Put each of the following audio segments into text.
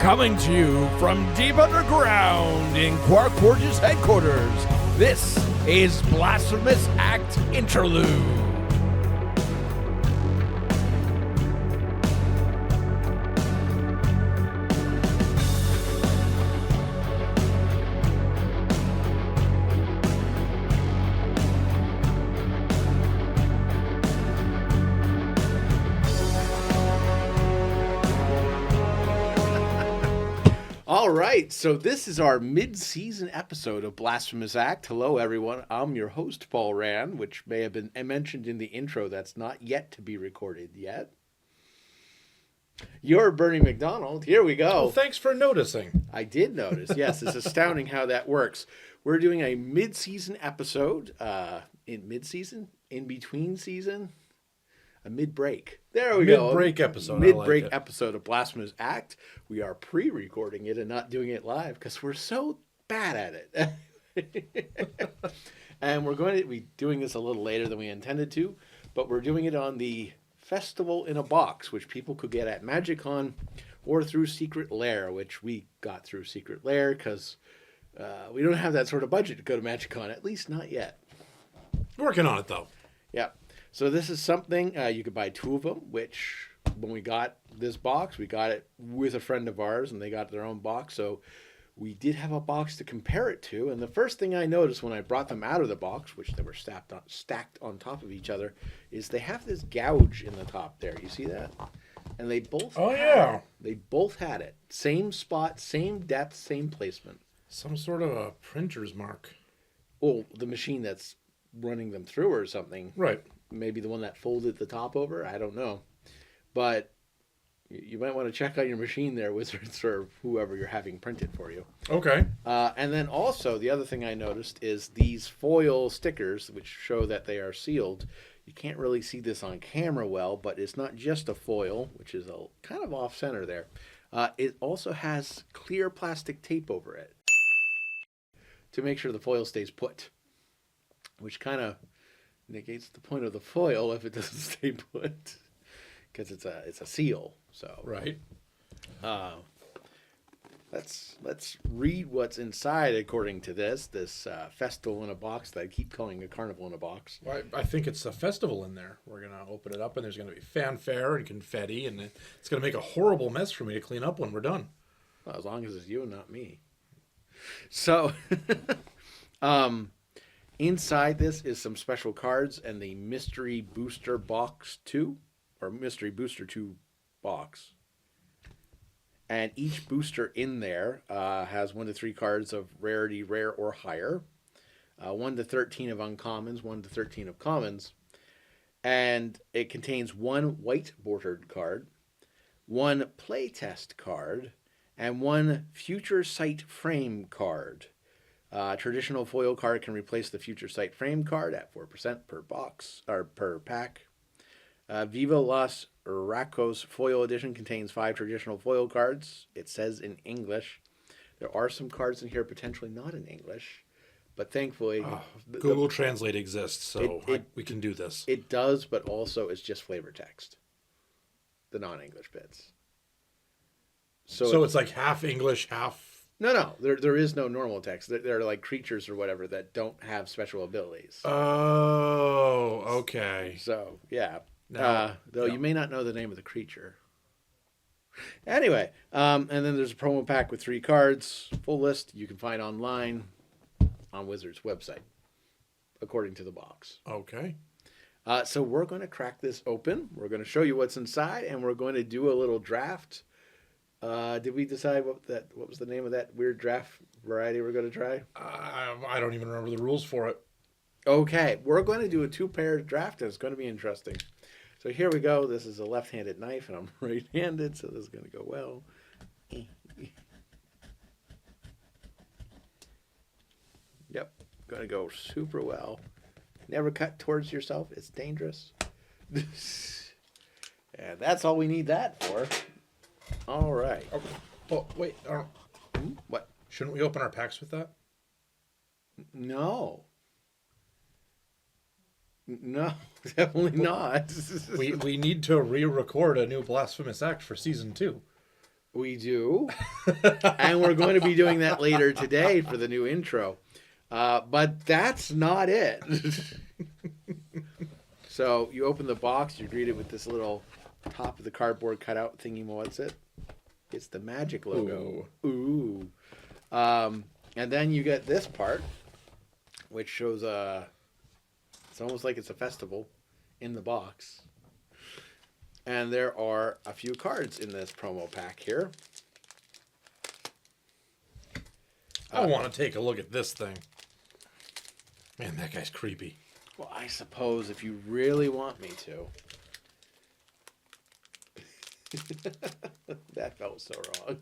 Coming to you from deep underground in QuarkForge's headquarters, this is Blasphemous Act Interlude. All right, so this is our mid-season episode of Blasphemous Act. Hello, everyone. I'm your host, Paul Rand, which may have been mentioned in the intro. That's not yet to be recorded yet. You're Bernie McDonald. Here we go. Well, thanks for noticing. I did notice. Yes, it's astounding how that works. We're doing a mid-season episode. In between season, a mid-break. There we go. Mid-break episode. Mid-break episode of Blasphemous Act. We are pre-recording it and not doing it live because we're so bad at it. And we're going to be doing this a little later than we intended to, but we're doing it on the Festival in a Box, which people could get at MagicCon or through Secret Lair, which we got through Secret Lair because we don't have that sort of budget to go to MagicCon, at least not yet. Working on it, though. Yeah. So this is something, you could buy two of them, which when we got this box, we got it with a friend of ours, and they got their own box. So we did have a box to compare it to. And the first thing I noticed when I brought them out of the box, which they were stacked on top of each other, is they have this gouge in the top there. You see that? And they both they both had it. Same spot, same depth, same placement. Some sort of a printer's mark. Oh, the machine that's running them through or something. Right. Maybe the one that folded the top over. I don't know. But you might want to check on your machine there, Wizards, or whoever you're having printed for you. Okay. And then also, the other thing I noticed is these foil stickers, which show that they are sealed. You can't really see this on camera well, but it's not just a foil, which is a kind of off-center there. It also has clear plastic tape over it to make sure the foil stays put, which kind of negates the point of the foil if it doesn't stay put, because it's a seal. So right. Let's read what's inside according to this festival in a box that I keep calling a carnival in a box. Well, I think it's a festival in there. We're gonna open it up, and there's gonna be fanfare and confetti, and it's gonna make a horrible mess for me to clean up when we're done. Well, as long as it's you and not me. So, inside this is some special cards and the Mystery Booster Box 2, or Mystery Booster 2 box. And each booster in there has 1 to 3 cards of rarity, rare or higher, 1 to 13 of uncommons, 1 to 13 of commons. And it contains 1 white bordered card, 1 playtest card, and 1 Future Sight Frame card. Traditional foil card can replace the Future Sight Frame card at 4% per box or per pack. Viva Los Racos Foil Edition contains 5 traditional foil cards. It says in English. There are some cards in here potentially not in English, but thankfully Google Translate exists, so we can do this. It does, but also it's just flavor text, the non-English bits. So it's like half English, half... No. There is no normal text. They're like creatures or whatever that don't have special abilities. Oh, okay. So, yeah. No. You may not know the name of the creature. Anyway, and then there's a promo pack with 3 cards. Full list you can find online on Wizards' website, according to the box. Okay. So we're going to crack this open. We're going to show you what's inside, and we're going to do a little draft. Did we decide what was the name of that weird draft variety we're going to try? I don't even remember the rules for it. Okay, we're going to do a 2-pair draft, and it's going to be interesting. So here we go. This is a left-handed knife, and I'm right-handed, so this is going to go well. Yep, going to go super well. Never cut towards yourself. It's dangerous. And that's all we need that for. All right. Oh, wait. What? Shouldn't we open our packs with that? No. No, definitely not. we need to re-record a new Blasphemous Act for Season 2. We do. And we're going to be doing that later today for the new intro. But that's not it. So you open the box, you're greeted with this little top of the cardboard cutout thingy. What's it? It's the magic logo. Ooh. And then you get this part, which shows it's almost like it's a festival in the box. And there are a few cards in this promo pack here. I want to take a look at this thing. Man, that guy's creepy. Well, I suppose if you really want me to. That felt so wrong.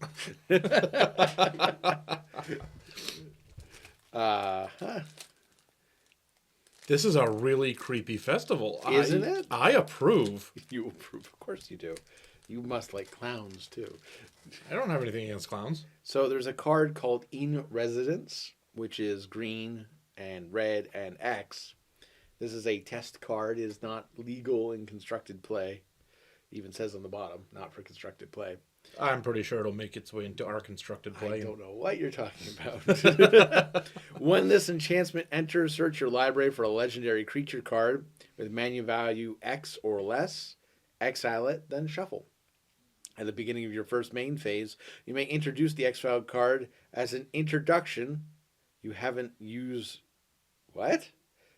This is a really creepy festival. Isn't it? I approve. You approve. Of course you do. You must like clowns, too. I don't have anything against clowns. So there's a card called In Residence, which is green and red and X. This is a test card. It is not legal in constructed play. It even says on the bottom, not for constructed play. I'm pretty sure it'll make its way into our constructed play. I don't know what you're talking about. When this enchantment enters, search your library for a legendary creature card with mana value X or less. Exile it, then shuffle. At the beginning of your first main phase, you may introduce the exiled card as an introduction you haven't used. What?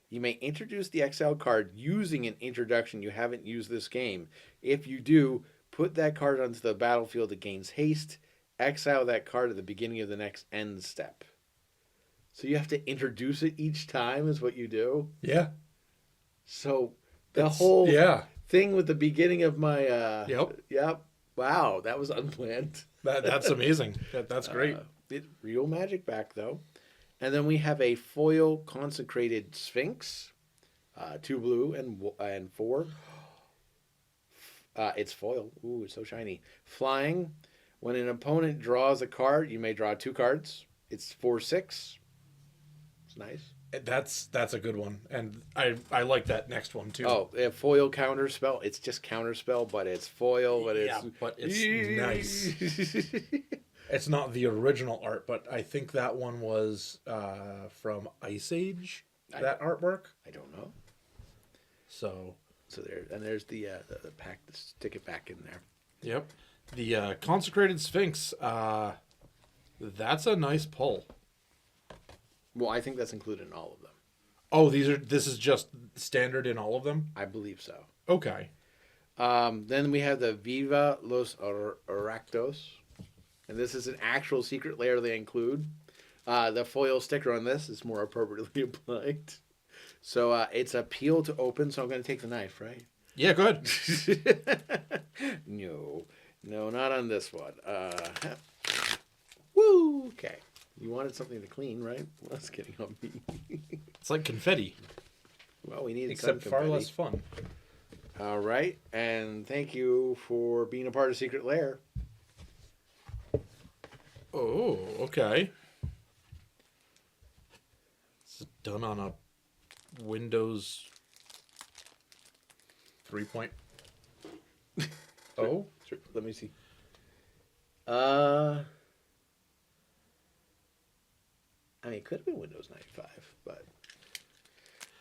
You may introduce the exiled card using an introduction you haven't used this game. If you do, put that card onto the battlefield. It gains haste. Exile that card at the beginning of the next end step. So you have to introduce it each time is what you do? Yeah. So the whole yeah. thing with the beginning of my... Yep. Wow, that was unplanned. That's amazing. That's great. It's real magic back, though. And then we have a foil consecrated Sphinx. 2 blue and 4. It's foil. Ooh, it's so shiny. Flying. When an opponent draws a card, you may draw 2 cards. It's 4/6. It's nice. That's a good one, and I like that next one too. Oh, a foil counter spell. It's just counter spell, but it's foil. But it's nice. It's not the original art, but I think that one was from Ice Age. That artwork. I don't know. So there's the pack to stick it back in there. Yep, the consecrated Sphinx. That's a nice pull. Well, I think that's included in all of them. Oh, this is just standard in all of them? I believe so. Okay. Then we have the Viva los Oractos. And this is an actual secret layer they include. The foil sticker on this is more appropriately applied. So it's a peel to open, so I'm going to take the knife, right? Yeah, good. No, not on this one. Woo! Okay. You wanted something to clean, right? Well, that's getting on me. It's like confetti. Well, we need except some far confetti. less fun. All right, and thank you for being a part of Secret Lair. Oh, okay. It's done on a Windows 3.0. Let me see. I mean, it could have been Windows 95, but...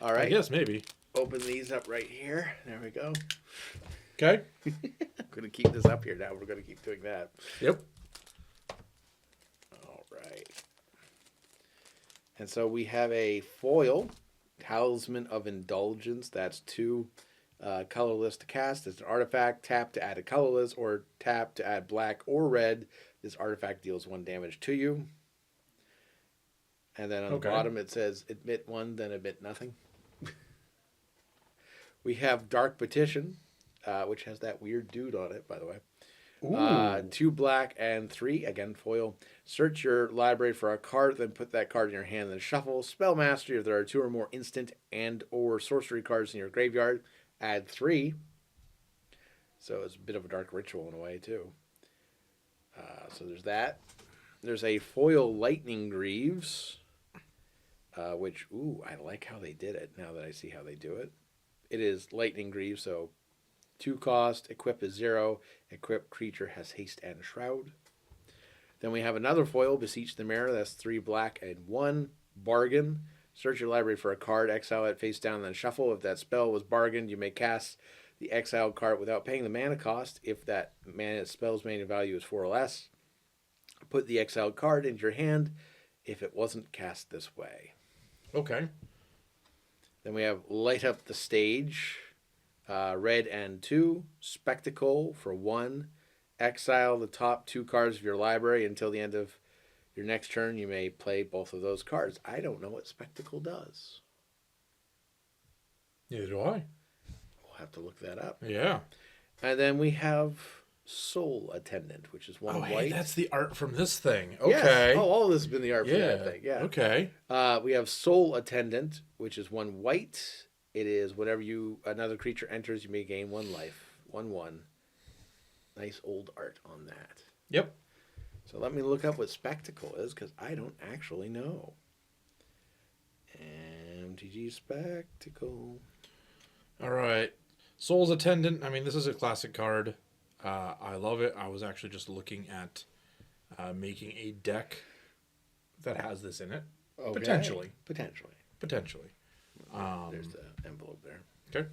All right. I guess, maybe. Open these up right here. There we go. Okay. I'm going to keep this up here now. We're going to keep doing that. Yep. All right. And so we have a foil, Talisman of Indulgence. That's 2 colorless to cast. It's an artifact. Tap to add a colorless, or tap to add black or red. This artifact deals 1 damage to you. And then on the bottom it says, admit 1, then admit nothing. We have Dark Petition, which has that weird dude on it, by the way. 2 black and 3, again foil. Search your library for a card, then put that card in your hand, then shuffle. Spell Mastery, if there are 2 or more instant and or sorcery cards in your graveyard, add 3. So it's a bit of a dark ritual in a way, too. So there's that. There's a foil Lightning Greaves, which, I like how they did it now that I see how they do it. It is Lightning Greaves, so 2 cost. Equip is 0. Equip creature has haste and shroud. Then we have another foil, Beseech the Mirror. That's 3 black and 1. Bargain. Search your library for a card, exile it face down, then shuffle. If that spell was bargained, you may cast the exiled card without paying the mana cost. If that spell's mana value is 4 or less, put the exiled card into your hand if it wasn't cast this way. Okay. Then we have Light Up the Stage, red and 2. Spectacle for 1. Exile the top 2 cards of your library until the end of your next turn. You may play both of those cards. I don't know what Spectacle does. Neither do I. We'll have to look that up. Yeah. And then we have Soul Attendant, which is 1 white. Hey, that's the art from this thing. Okay. Yes. Oh, all of this has been the art from that thing. Yeah. Okay. We have Soul Attendant, which is 1 white. It is whenever another creature enters, you may gain 1 life. 1/1. Nice old art on that. Yep. So let me look up what Spectacle is, because I don't actually know. MTG Spectacle. All right. Soul's Attendant. I mean, this is a classic card. I love it. I was actually just looking at making a deck that has this in it. Okay. Potentially. Potentially. There's the envelope there. Okay.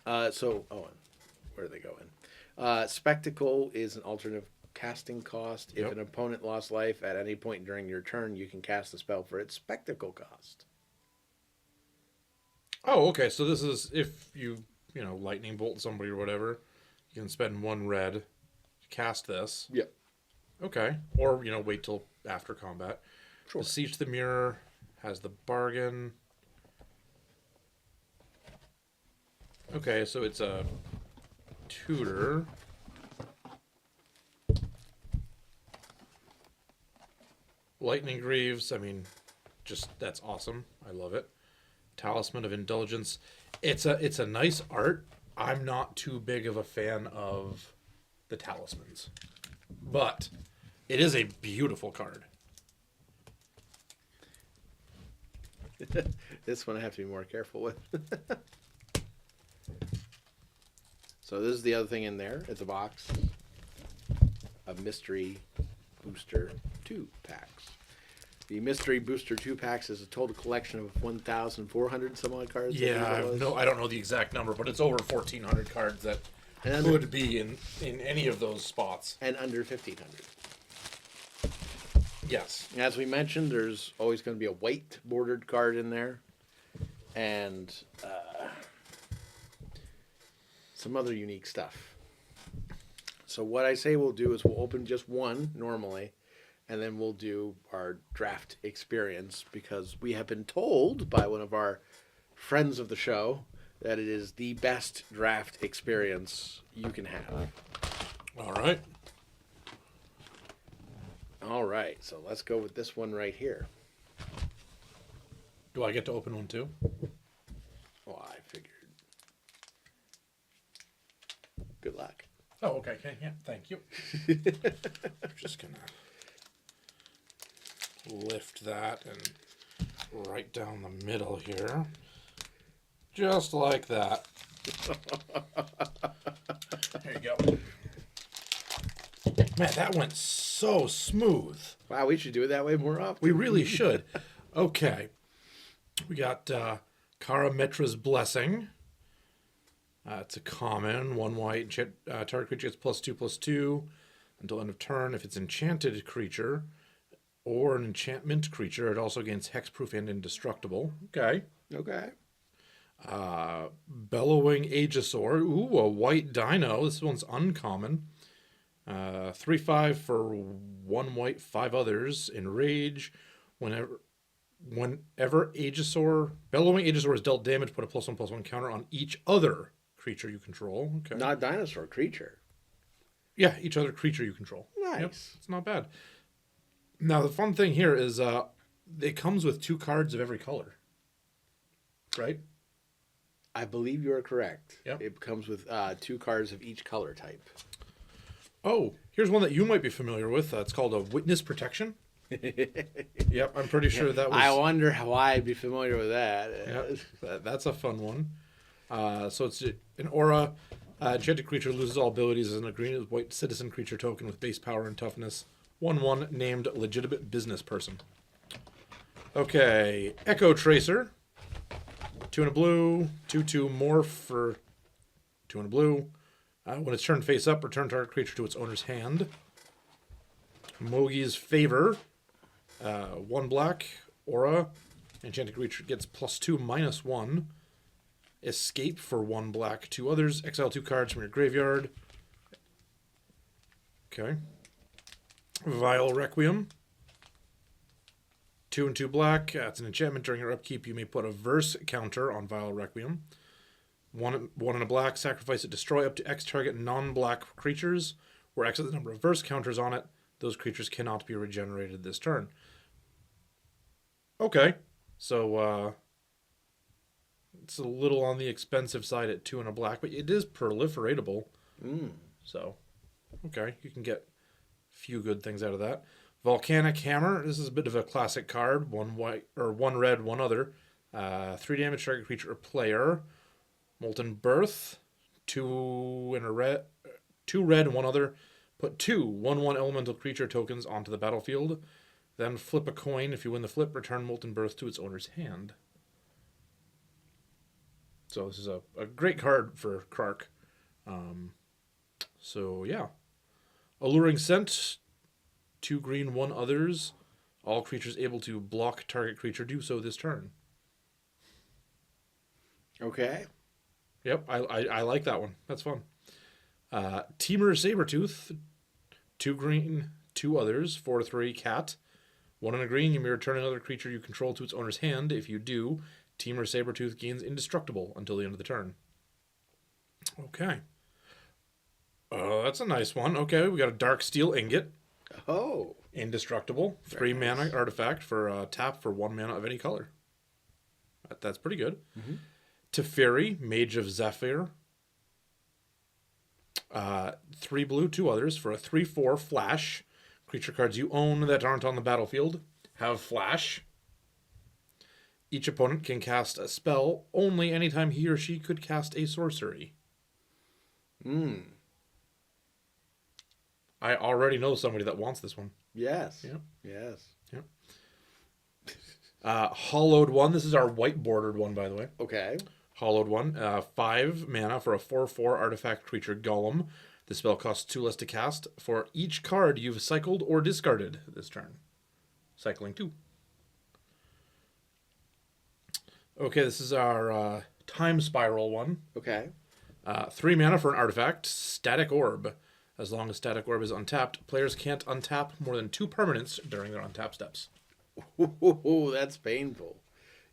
Where do they go in? Spectacle is an alternative casting cost. If an opponent lost life at any point during your turn, you can cast the spell for its Spectacle cost. Oh, okay. So this is if you lightning bolt somebody or whatever, you can spend 1 red to cast this. Yep. Okay. Or wait till after combat. Sure. Beseech the Mirror has the bargain. Okay, so it's a tutor. Lightning Greaves, I mean, that's awesome. I love it. Talisman of Indulgence. It's a nice art. I'm not too big of a fan of the talismans, but it is a beautiful card. This one I have to be more careful with. So this is the other thing in there. It's a box of Mystery Booster 2 packs. The Mystery Booster 2 packs is a total collection of 1,400 some odd cards. Yeah, I don't know the exact number, but it's over 1,400 cards that could be in any of those spots. And under 1,500. Yes. As we mentioned, there's always going to be a white bordered card in there. And some other unique stuff. So what I say we'll do is we'll open just one normally, and then we'll do our draft experience, because we have been told by one of our friends of the show that it is the best draft experience you can have. All right. All right, so let's go with this one right here. Do I get to open one too? Well, I figured. Good luck. Oh, okay. Yeah, thank you. Just gonna lift that and right down the middle here. Just like that. There you go. Man, that went so smooth. Wow, we should do it that way more often. We really should. Okay. We got Karametra's Blessing. It's a common, 1 white. Target creature gets +2/+2 until end of turn. If it's enchanted creature or an enchantment creature, it also gains hexproof and indestructible. Okay. Okay. Bellowing Aegisaur. Ooh, a white dino. This one's uncommon. 3/5 for 1 white, 5 others. Enrage. Whenever Bellowing Aegisaur is dealt damage, put a +1/+1 counter on each other creature you control. Okay. Not dinosaur, creature. Yeah, each other creature you control. Nice. Yep, it's not bad. Now, the fun thing here is it comes with 2 cards of every color. Right? I believe you are correct. Yep. It comes with 2 cards of each color type. Oh, here's one that you might be familiar with. It's called a Witness Protection. Yep, I'm pretty sure that was... I wonder how I'd be familiar with that. Yep, that's a fun one. So it's an aura. Enchanted creature loses all abilities as an green white citizen creature token with base power and toughness. 1/1 named legitimate business person. Okay, Echo Tracer. 2 and a blue, 2/2 morph for 2 and a blue. When it's turned face up, return target creature to its owner's hand. Mogi's Favor. 1 black, aura. Enchanted creature gets +2/-1. Escape for 1 black, 2 others. Exile 2 cards from your graveyard. Okay. Vile Requiem. 2 and 2 black. It's an enchantment. During your upkeep, you may put a verse counter on Vile Requiem. 1 and a black. Sacrifice it. Destroy up to X target non-black creatures, where X is the number of verse counters on it. Those creatures cannot be regenerated this turn. Okay. So, it's a little on the expensive side at 2 and a black, but it is proliferatable. So, okay. You can get a few good things out of that. Volcanic Hammer. This is a bit of a classic card. 1 white or 1 red, 1 other. 3 damage target creature or player. Molten Birth. 2 and a red, 2 red, 1 other. Put 2 1/1 elemental creature tokens onto the battlefield. Then flip a coin. If you win the flip, return Molten Birth to its owner's hand. So this is a great card for Quark. So yeah. Alluring Scent. 2 green, 1 others. All creatures able to block target creature do so this turn. Okay. Yep, I like that one. That's fun. Temur Sabertooth. 2 green, 2 others. 4/3 cat. 1 and a green, you may return another creature you control to its owner's hand. If you do, Temur Sabertooth gains indestructible until the end of the turn. Okay. That's a nice one. Okay, we got a Dark Steel Ingot. Oh. Indestructible. 3 mana artifact for tap for 1 mana of any color. That's pretty good. Teferi, Mage of Zephyr. 3 blue, 2 others for a 3/4 flash. Creature cards you own that aren't on the battlefield have flash. Each opponent can cast a spell only anytime he or she could cast a sorcery. I already know somebody that wants this one. Yes. Yep. Yes. Yep. Hollowed One. This is our white bordered one, by the way. Okay. Hollowed One. 5 mana for a 4/4 artifact creature golem. The spell costs 2 less to cast for each card you've cycled or discarded this turn. Cycling 2. Okay, this is our Time Spiral one. Okay. 3 mana for an artifact. Static Orb. As long as Static Orb is untapped, players can't untap more than 2 permanents during their untap steps. Ooh, that's painful.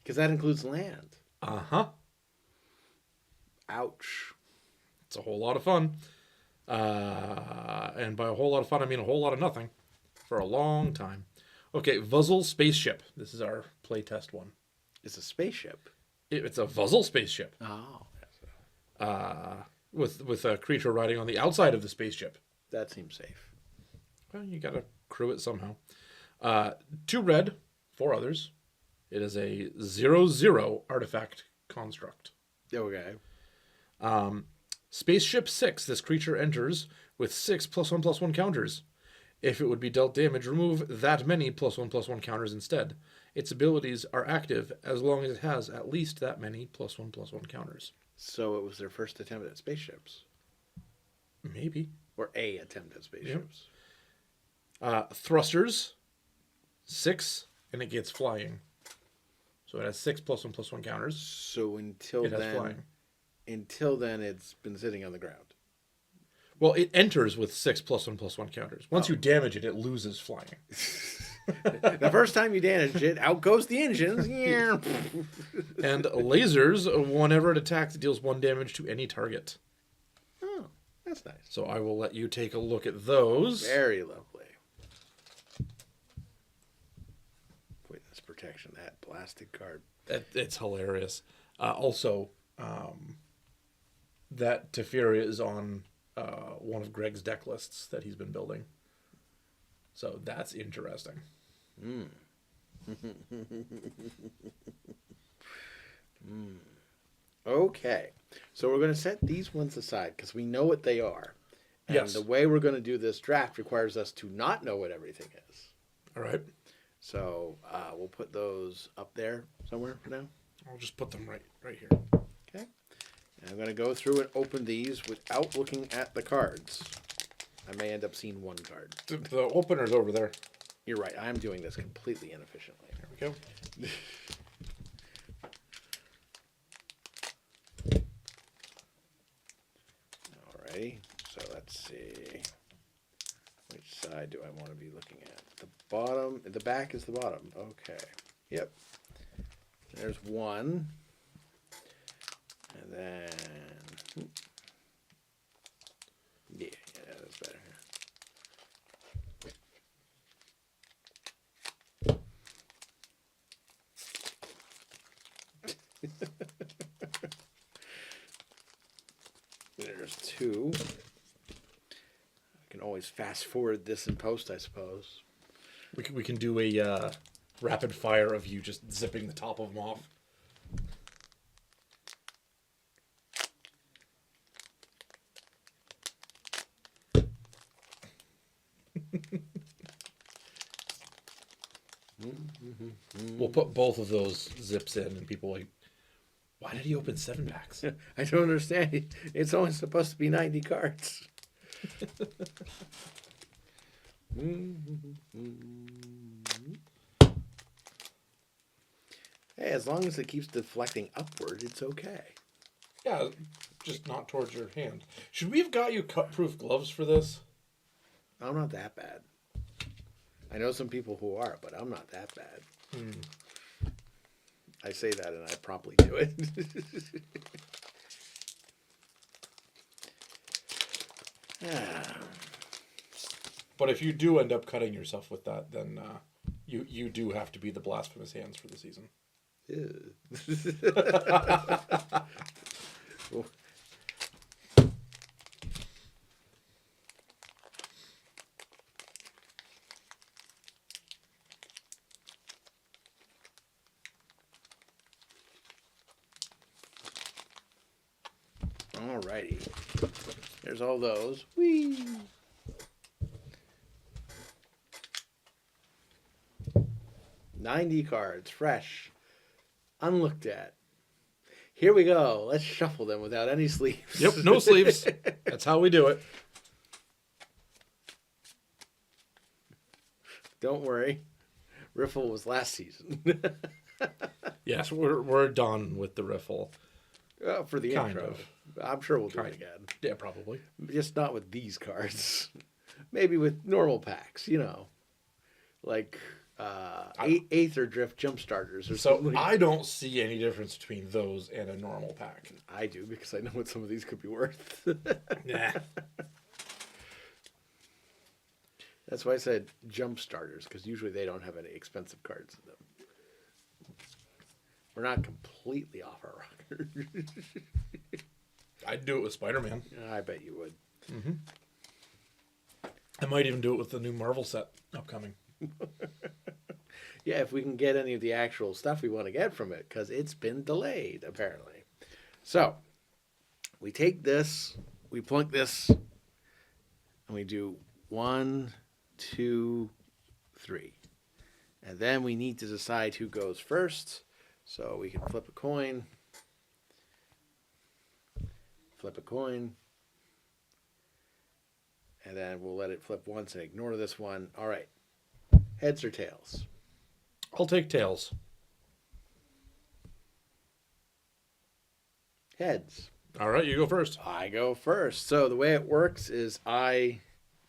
Because that includes land. Uh-huh. Ouch. It's a whole lot of fun. And by a whole lot of fun, I mean a whole lot of nothing. For a long time. Okay, Vuzzle Spaceship. This is our playtest one. It's a spaceship. It's a Vuzzle Spaceship. Oh. With a creature riding on the outside of the spaceship. That seems safe. Well, you gotta crew it somehow. 2 red, 4 others. It is a 0/0 artifact construct. Okay. Spaceship 6. This creature enters with 6 +1/+1 counters. If it would be dealt damage, remove that many +1/+1 counters instead. Its abilities are active as long as it has at least that many +1/+1 counters. So it was their first attempt at spaceships. Maybe. Or a attempt at spaceships. Thrusters. 6, and it gets flying. So it has 6 +1/+1 counters. So until It has flying. It's been sitting on the ground. Well, it enters with 6 +1/+1 counters. Once you damage it, it loses flying. The first time you damage it, out goes the engines. Yeah. And lasers, whenever it attacks, it deals 1 damage to any target. Oh, that's nice. So I will let you take a look at those. Very lovely. Witness protection, that plastic card. It's hilarious. Also, that Teferi is on one of Greg's deck lists that he's been building. So that's interesting. Okay. So we're going to set these ones aside because we know what they are. And Yes. the way we're going to do this draft requires us to not know what everything is. All right. So we'll put those up there somewhere for now. I'll just put them right here. Okay. And I'm going to go through and open these without looking at the cards. I may end up seeing one card. The opener's over there. You're right. I am doing this completely inefficiently. There we go. Alrighty. So let's see. Which side do I want to be looking at? The bottom. The back is the bottom. Okay. Yep. There's one. And then. Yeah, that's better. There's two. I can always fast forward this in post, I suppose. We can do a rapid fire of you just zipping the top of them off. We'll put both of those zips in, and people like, why did he open 7 packs? I don't understand. It's only supposed to be 90 cards. Hey, as long as it keeps deflecting upward, it's okay. Yeah, just not towards your hand. Should we have got you cut-proof gloves for this? I'm not that bad. I know some people who are, but I'm not that bad. I say that and I promptly do it. But if you do end up cutting yourself with that, then you do have to be the blasphemous hands for the season. Ew. Alrighty. There's all those. Whee! $90 cards, fresh, unlooked at. Here we go. Let's shuffle them without any sleeves. Yep, no sleeves. That's how we do it. Don't worry. Riffle was last season. Yes, we're done with the riffle. For the Kind intro. of. I'm sure we'll do Kind it again. Yeah, probably. Just not with these cards. Maybe with normal packs, you know. Like Aether Drift Jump Starters or So something. I don't see any difference between those and a normal pack. I do, because I know what some of these could be worth. Nah. That's why I said Jump Starters, because usually they don't have any expensive cards in them. We're not completely off our rocker. I'd do it with Spider-Man. I bet you would. I might even do it with the new Marvel set upcoming. Yeah, if we can get any of the actual stuff we want to get from it, because it's been delayed, apparently. So, we take this, we plunk this, and we do 1, 2, 3. And then we need to decide who goes first. So we can flip a coin. Flip a coin. And then we'll let it flip once and ignore this one. All right. Heads or tails? I'll take tails. Heads. All right, you go first. I go first. So the way it works is I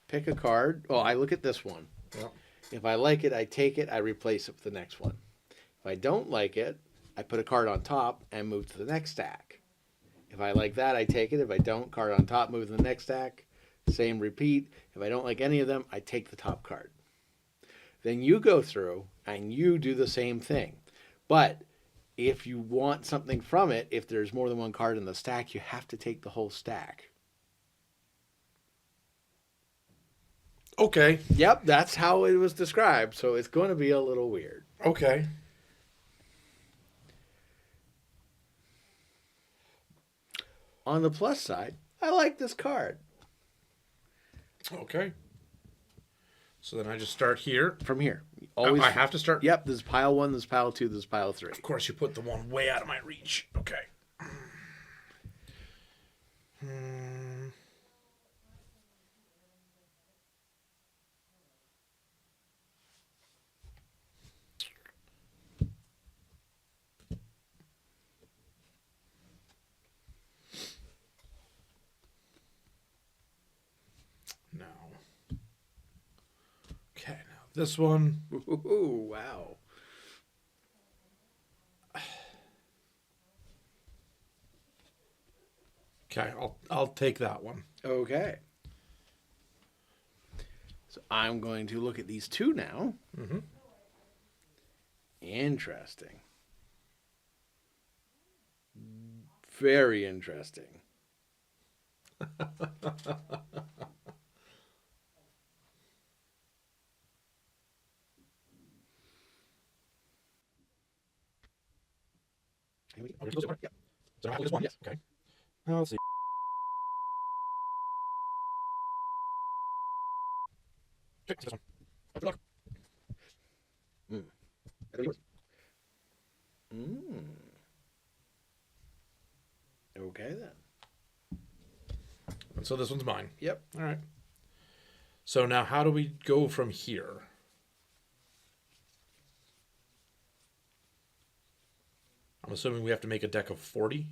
pick a card. Well, I look at this one. Yep. If I like it, I take it. I replace it with the next one. If I don't like it, I put a card on top and move to the next stack. If I like that, I take it. If I don't, card on top, move to the next stack. Same repeat. If I don't like any of them, I take the top card. Then you go through and you do the same thing. But if you want something from it, if there's more than one card in the stack, you have to take the whole stack. Okay. Yep, that's how it was described. So it's going to be a little weird. Okay. On the plus side, I like this card. Okay. So then I just start here. From here. Always. I have to start. Yep, this is pile 1, this is pile 2, this is pile 3. Of course, you put the one way out of my reach. Okay. Now. Okay, now this one. Ooh, wow. Okay, I'll take that one. Okay. So I'm going to look at these two now. Mm-hmm. Interesting. Very interesting. Okay, so yep. So I just one. Yes. Okay. Now let's see. Okay, this one. Good luck. Okay then. And so this one's mine. Yep. All right. So now how do we go from here? I'm assuming we have to make a deck of 40.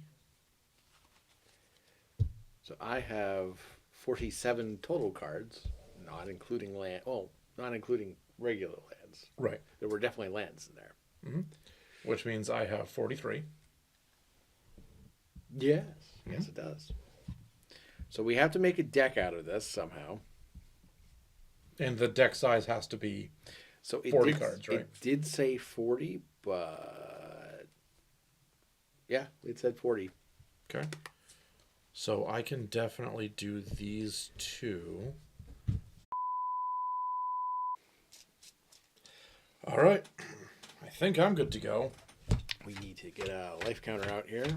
So I have 47 total cards, not including land. Oh, not including regular lands. Right. There were definitely lands in there. Mm-hmm. Which means I have 43. Yes. Yes, it does. So we have to make a deck out of this somehow. And the deck size has to be So it 40 did, cards, right? It did say 40, but yeah, it said 40. Okay. So I can definitely do these two. All right. I think I'm good to go. We need to get a life counter out here.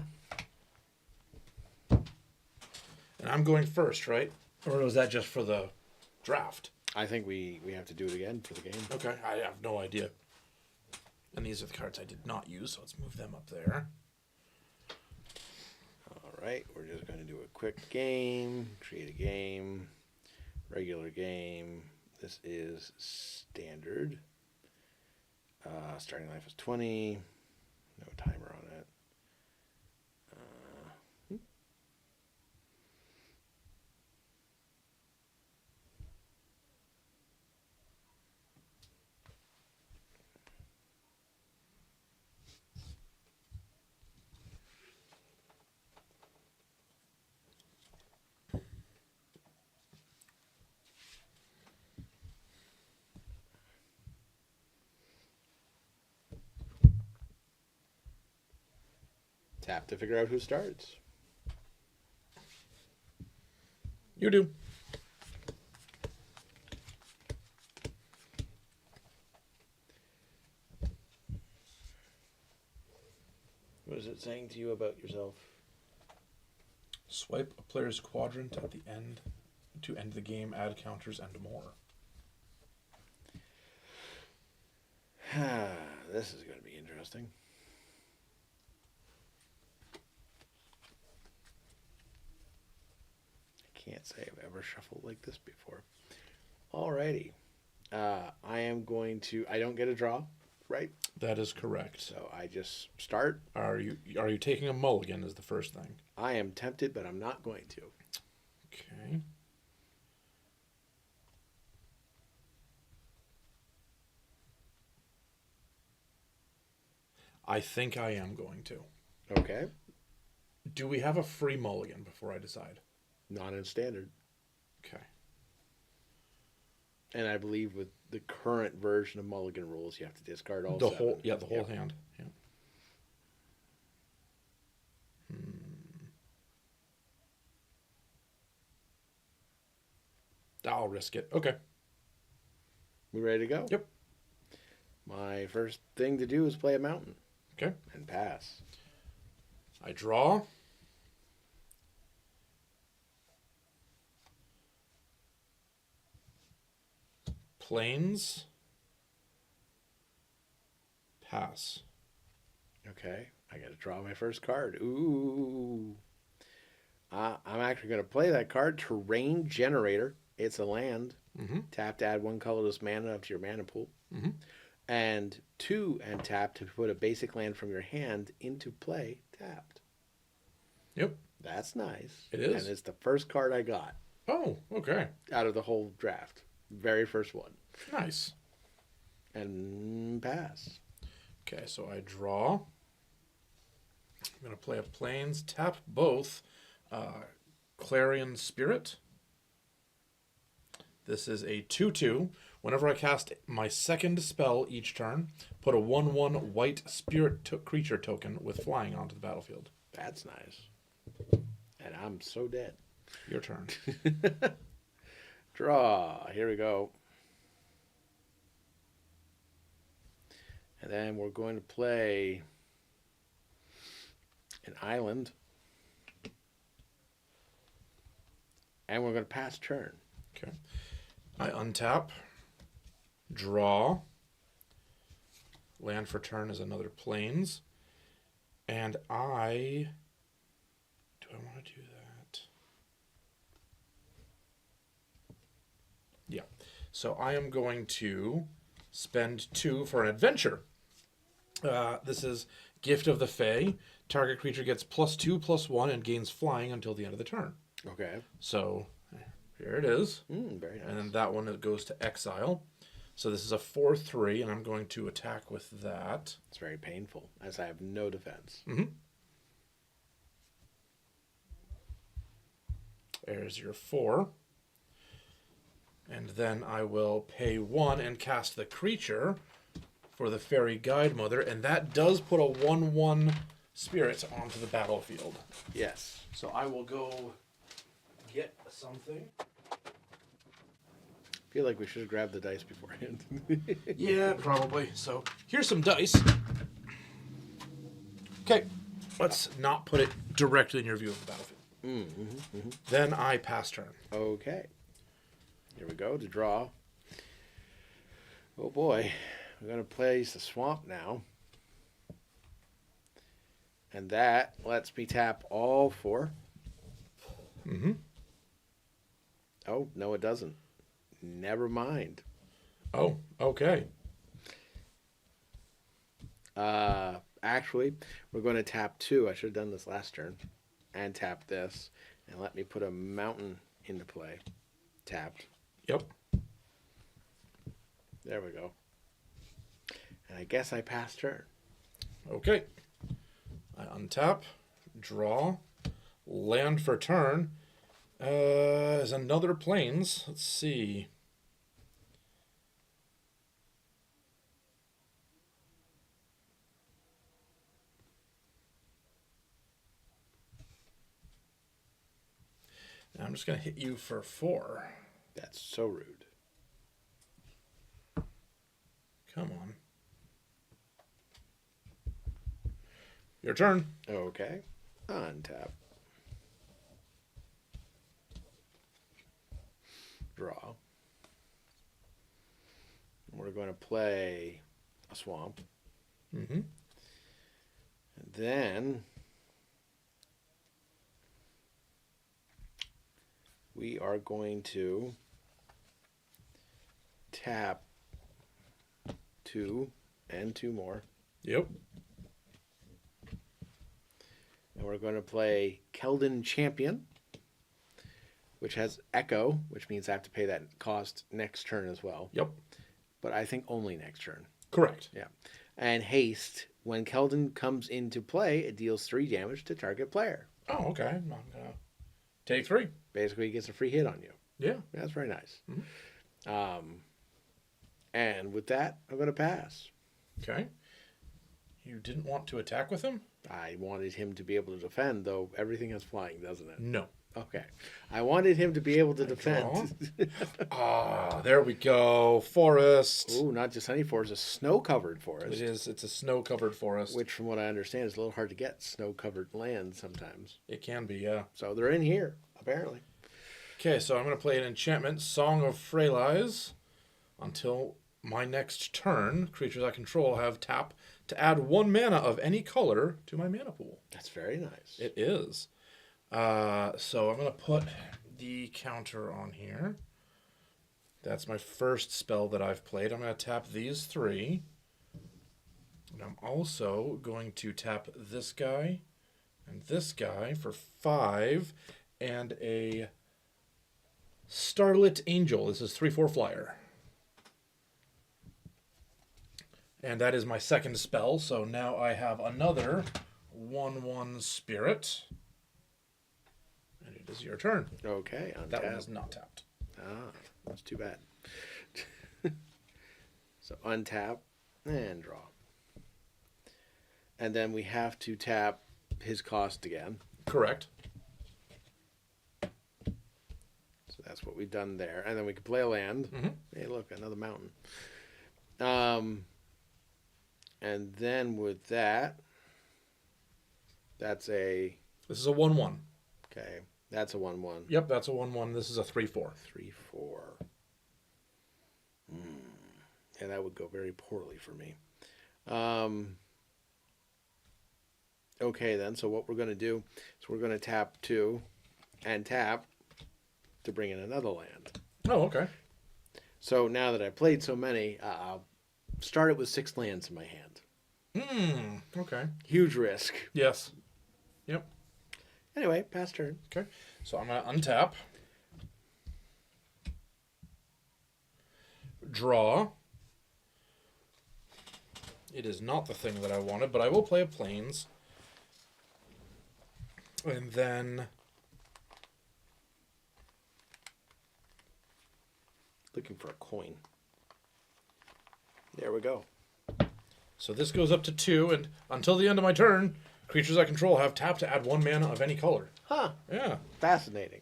And I'm going first, right? Or was that just for the draft? I think we have to do it again for the game. Okay, I have no idea. And these are the cards I did not use, so let's move them up there. All right, we're just going to do a quick game, create a game, regular game. This is standard. Starting life is 20. No timer on it. Tap to figure out who starts. You do. What is it saying to you about yourself? Swipe a player's quadrant at the end to end the game, add counters, and more. This is going to be interesting. I can't say I've ever shuffled like this before. Alrighty. I am going to... I don't get a draw, right? That is correct. So I just start. Are you taking a mulligan is the first thing. I am tempted, but I'm not going to. Okay. I think I am going to. Okay. Do we have a free mulligan before I decide? Not in standard. Okay. And I believe with the current version of mulligan rules, you have to discard all The seven. whole the whole hand. Yeah. I'll risk it. Okay. We ready to go? Yep. My first thing to do is play a mountain. Okay. And pass. I draw. plains. Pass. Okay, I got to draw my first card. Ooh. I'm actually going to play that card, Terrain Generator. It's a land. Mm-hmm. Tap to add 1 colorless mana up to your mana pool. Mm-hmm. And 2 and tap to put a basic land from your hand into play tapped. Yep. That's nice. It is. And it's the first card I got Oh, okay. out of the whole draft. Very first one. Nice. And pass. Okay, so I draw. I'm going to play a plains, tap both. Clarion Spirit. This is a 2/2. Whenever I cast my second spell each turn, put a 1/1 white spirit creature token with flying onto the battlefield. That's nice. And I'm so dead. Your turn. Draw. Here we go. And then we're going to play an island. And we're going to pass turn. Okay. I untap. Draw. Land for turn is another plains. And do I want to do that? Yeah. So I am going to spend 2 for an adventure. This is Gift of the Fae. Target creature gets +2/+1 and gains flying until the end of the turn. Okay. So here it is. Very nice. And then that one goes to exile. So this is a 4/3, and I'm going to attack with that. It's very painful, as I have no defense. Mm-hmm. There's your 4. And then I will pay 1 and cast the creature for the Fairy Guide Mother, and that does put a 1/1 spirit onto the battlefield. Yes. So I will go get something. I feel like we should have grabbed the dice beforehand. Yeah, probably. So here's some dice. Okay, let's not put it directly in your view of the battlefield. Then I pass turn. Okay. Here we go to draw. Oh boy. We're going to place the swamp now. And that lets me tap all 4. Mm-hmm. Oh, no, it doesn't. Never mind. Oh, okay. Actually, we're going to tap 2. I should have done this last turn. And tap this. And let me put a mountain into play. Tapped. Yep. There we go. And I guess I pass turn. Okay. I untap, draw, land for turn. Is another plains. Let's see. And I'm just going to hit you for 4. That's so rude. Come on. Your turn. Okay. Untap. Draw. We're going to play a swamp. Mm-hmm. And then we are going to tap 2 and 2 more. Yep. And we're going to play Keldon Champion, which has Echo, which means I have to pay that cost next turn as well. Yep. But I think only next turn. Correct. Yeah. And Haste, when Keldon comes into play, it deals 3 damage to target player. Oh, okay. I'm going to take 3. Basically, he gets a free hit on you. Yeah. That's very nice. Mm-hmm. And with that, I'm going to pass. Okay. You didn't want to attack with him? I wanted him to be able to defend, though everything has flying, doesn't it? No. Okay. I wanted him to be able to defend. There we go. Forest. Ooh, not just any forest, a snow-covered forest. It is. It's a snow-covered forest. Which, from what I understand, is a little hard to get snow-covered land sometimes. It can be, yeah. So they're in here, apparently. Okay, so I'm going to play an enchantment, Song of Freylise. Until my next turn, creatures I control have tap to add 1 mana of any color to my mana pool. That's very nice. It is. So I'm going to put the counter on here. That's my first spell that I've played. I'm going to tap these 3. And I'm also going to tap this guy and this guy for 5 and a Starlit Angel. This is 3/4 flyer. And that is my second spell, so now I have another 1/1 Spirit. And it is your turn. Okay, untap. That one is not tapped. Ah, that's too bad. So untap and draw. And then we have to tap his cost again. Correct. So that's what we've done there. And then we can play a land. Mm-hmm. Hey, look, another mountain. And then with that, that's a... This is a 1/1. Okay, that's a 1/1. Yep, that's a 1/1. This is a 3/4. 3/4. Yeah, that would go very poorly for me. Okay, then. So what we're going to do is we're going to tap 2 and tap to bring in another land. Oh, okay. So now that I've played so many, I'll start it with 6 lands in my hand. Okay. Huge risk. Yes. Yep. Anyway, pass turn. Okay. So I'm going to untap. Draw. It is not the thing that I wanted, but I will play a Plains. And then... Looking for a coin. There we go. So this goes up to 2, and until the end of my turn, creatures I control have tap to add 1 mana of any color. Huh. Yeah. Fascinating.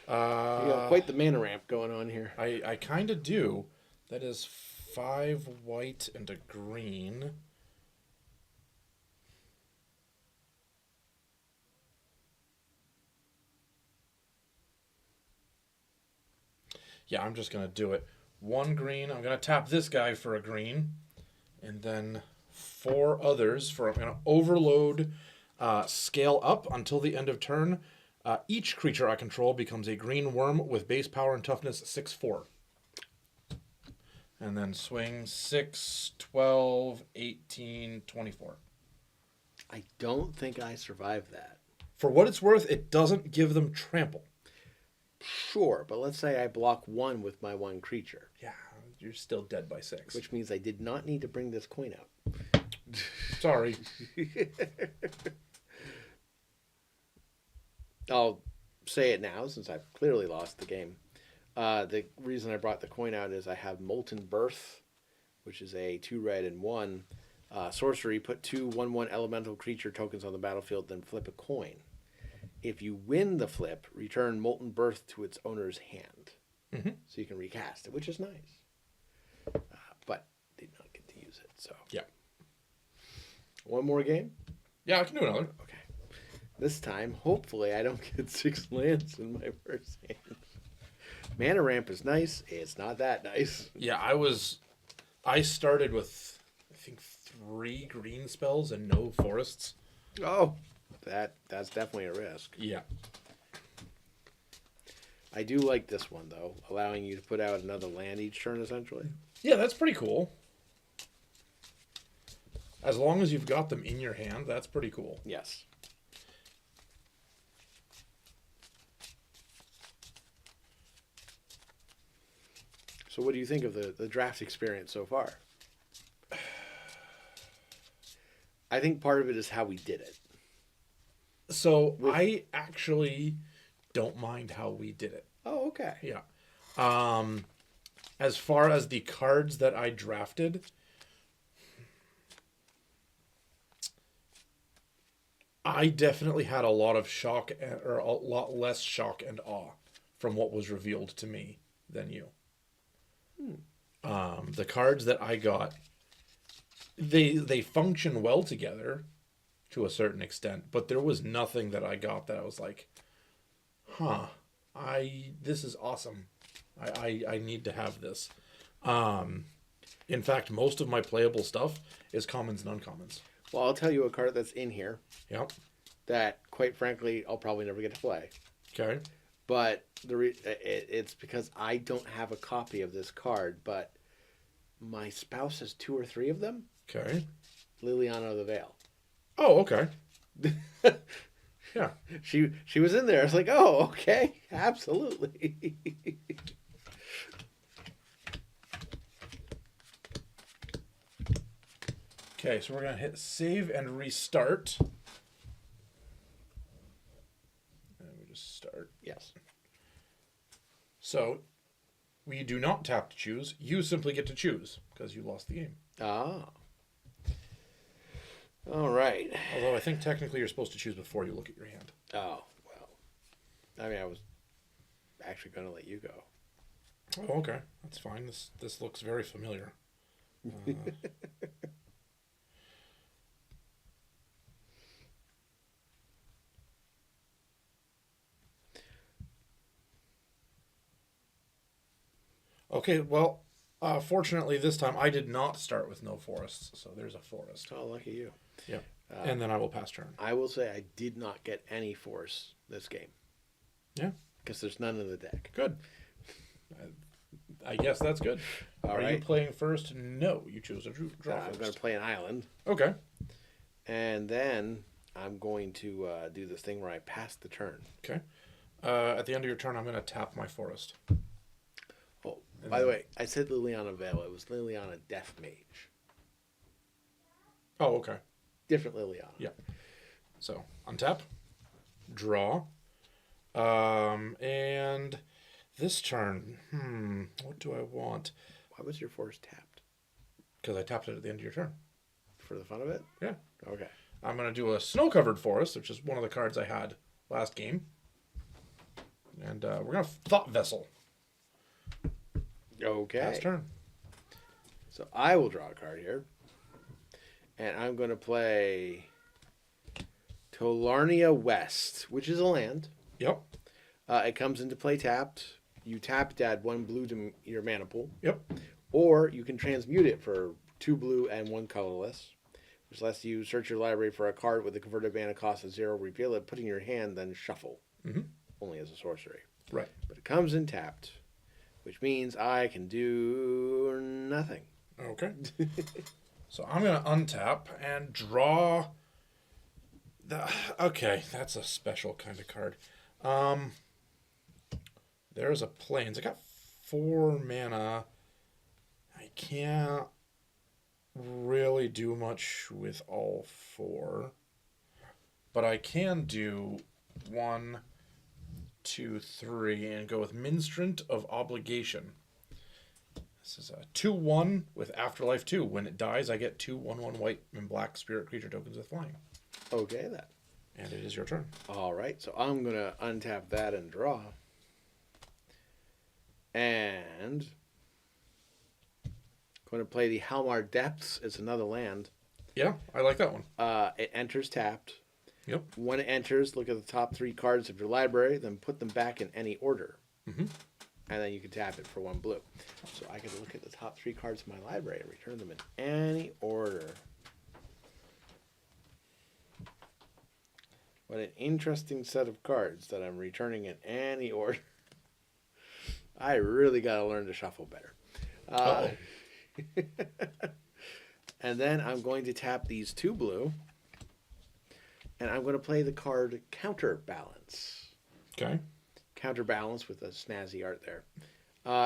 You got quite the mana ramp going on here. I kind of do. That is 5 white and a green. Yeah, I'm just going to do it. 1 green. I'm going to tap this guy for a green. And then 4 others for... I'm going to overload scale up until the end of turn. Each creature I control becomes a green worm with base power and toughness 6/4. And then swing 6, 12, 18, 24. I don't think I survived that. For what it's worth, it doesn't give them trample. Sure, but let's say I block 1 with my 1 creature. Yeah, you're still dead by 6. Which means I did not need to bring this coin out. Sorry. I'll say it now since I've clearly lost the game. The reason I brought the coin out is I have Molten Birth, which is a 2 red and 1 sorcery. Put 2 1/1 elemental creature tokens on the battlefield, then flip a coin. If you win the flip, return Molten Birth to its owner's hand. Mm-hmm. So you can recast it, which is nice. But did not get to use it. So Yeah. One more game? Yeah, I can do another. Okay. This time, hopefully, I don't get 6 lands in my first hand. Mana ramp is nice. It's not that nice. Yeah, I started with, I think, 3 green spells and no forests. Oh, that's definitely a risk. Yeah. I do like this one, though, allowing you to put out another land each turn, essentially. Yeah, that's pretty cool. As long as you've got them in your hand, that's pretty cool. Yes. So what do you think of the draft experience so far? I think part of it is how we did it. So I actually don't mind how we did it. Oh, okay. Yeah. As far as the cards that I drafted, I definitely had a lot of shock, or a lot less shock and awe from what was revealed to me than you. The cards that I got, they function well together to a certain extent, but there was nothing that I got that I was like, this is awesome. I need to have this. In fact, most of my playable stuff is commons and uncommons. Well, I'll tell you a card that's in here Yep. that, quite frankly, I'll probably never get to play. Okay. But it's because I don't have a copy of this card, but my spouse has 2 or 3 of them. Okay. Liliana of the Veil. Oh, okay. Yeah. She was in there. I was like, oh, okay, absolutely. Okay, so we're going to hit save and restart. And we just start. Yes. So we do not tap to choose. You simply get to choose because you lost the game. Ah. All right. Although I think technically you're supposed to choose before you look at your hand. Oh, well. I mean, I was actually going to let you go. Oh, okay. That's fine. This looks very familiar. Okay, well, fortunately this time I did not start with no forests, so there's a forest. Oh, lucky you. Yeah. And then I will pass turn. I will say I did not get any force this game. Yeah. Because there's none in the deck. Good. I guess that's good. All Are you right. playing first? No, you choose to draw I'm first. going to play an island. Okay. And then I'm going to do this thing where I pass the turn. Okay. At the end of your turn, I'm going to tap my forest. Oh, by the way, I said Liliana Veil. It was Liliana Death Mage. Oh, okay. Different Liliana. Yeah. So, untap, draw, and this turn, what do I want? Why was your force tapped? Because I tapped it at the end of your turn. For the fun of it? Yeah. Okay. I'm going to do a snow-covered forest, which is one of the cards I had last game. And we're going to Thought Vessel. Okay. Last turn. So I will draw a card here. And I'm going to play Tolarnia West, which is a land. Yep. It comes into play tapped. You tap it to add 1 blue to your mana pool. Yep. Or you can transmute it for 2 blue and 1 colorless, which lets you search your library for a card with a converted mana cost of 0, reveal it, put it in your hand, then shuffle. Mm-hmm. Only as a sorcery. Right. But it comes in tapped, which means I can do nothing. Okay. So I'm going to untap and draw okay, that's a special kind of card. There's a plains. I got 4 mana. I can't really do much with all 4. But I can do 1, 2, 3, and go with Minstrant of Obligation. This is a 2/1 with Afterlife 2. When it dies, I get 2 1/1 white and black spirit creature tokens with flying. Okay, then. And it is your turn. All right, so I'm going to untap that and draw. And going to play the Halmar Depths. It's another land. Yeah, I like that one. It enters tapped. Yep. When it enters, look at the top 3 cards of your library, then put them back in any order. Mm-hmm. And then you can tap it for 1 blue. So I can look at the top 3 cards of my library and return them in any order. What an interesting set of cards that I'm returning in any order. I really got to learn to shuffle better. And then I'm going to tap these 2 blue. And I'm going to play the card Counterbalance. Okay. Counterbalance with a snazzy art there.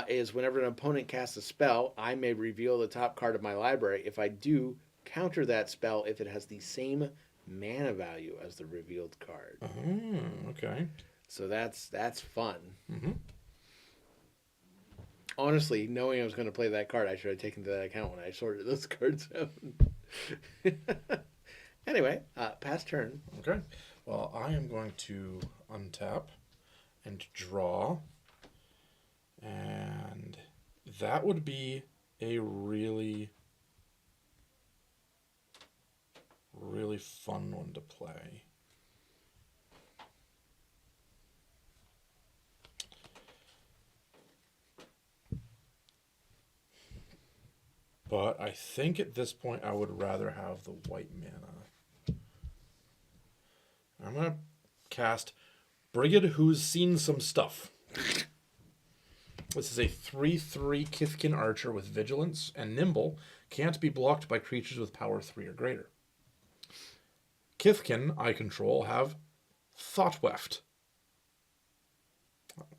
Is whenever an opponent casts a spell, I may reveal the top card of my library. If I do, counter that spell if it has the same mana value as the revealed card. Oh, okay. So that's fun. Mm-hmm. Honestly, knowing I was going to play that card, I should have taken that account when I sorted those cards out. Anyway, pass turn. Okay. Well, I am going to untap and draw. And that would be a really, really fun one to play. But I think at this point I would rather have the white mana. I'm going to cast Brigid Who's Seen Some Stuff. This is a 3/3 Kithkin Archer with Vigilance and Nimble. Can't be blocked by creatures with power 3 or greater. Kithkin I control have Thoughtweft.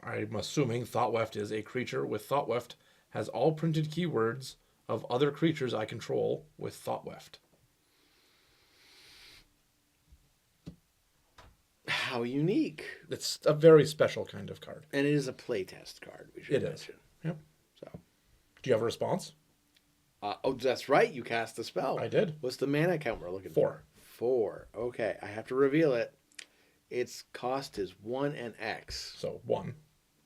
I'm assuming Thoughtweft is a creature with Thoughtweft has all printed keywords of other creatures I control with Thoughtweft. How unique. It's a very special kind of card. And it is a playtest card, we should mention. Yep. So, Do you have a response? oh, that's right. You cast the spell. I did. What's the mana count we're looking 4. for? 4. Okay, I have to reveal it. Its cost is 1 and X. So 1.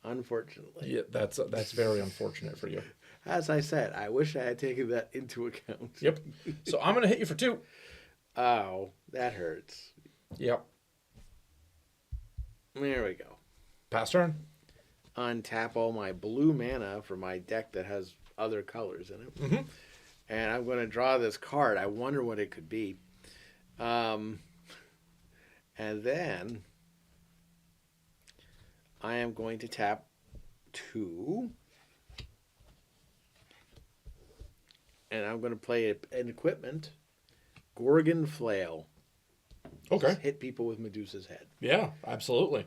Unfortunately. Yeah, that's very unfortunate for you. As I said, I wish I had taken that into account. Yep. So I'm going to hit you for 2. Oh, that hurts. Yep. There we go. Pass turn. Untap all my blue mana for my deck that has other colors in it. Mm-hmm. And I'm going to draw this card. I wonder what it could be. And then I am going to tap 2. And I'm going to play an equipment. Gorgon Flail. Okay. Just hit people with Medusa's head. Yeah, absolutely.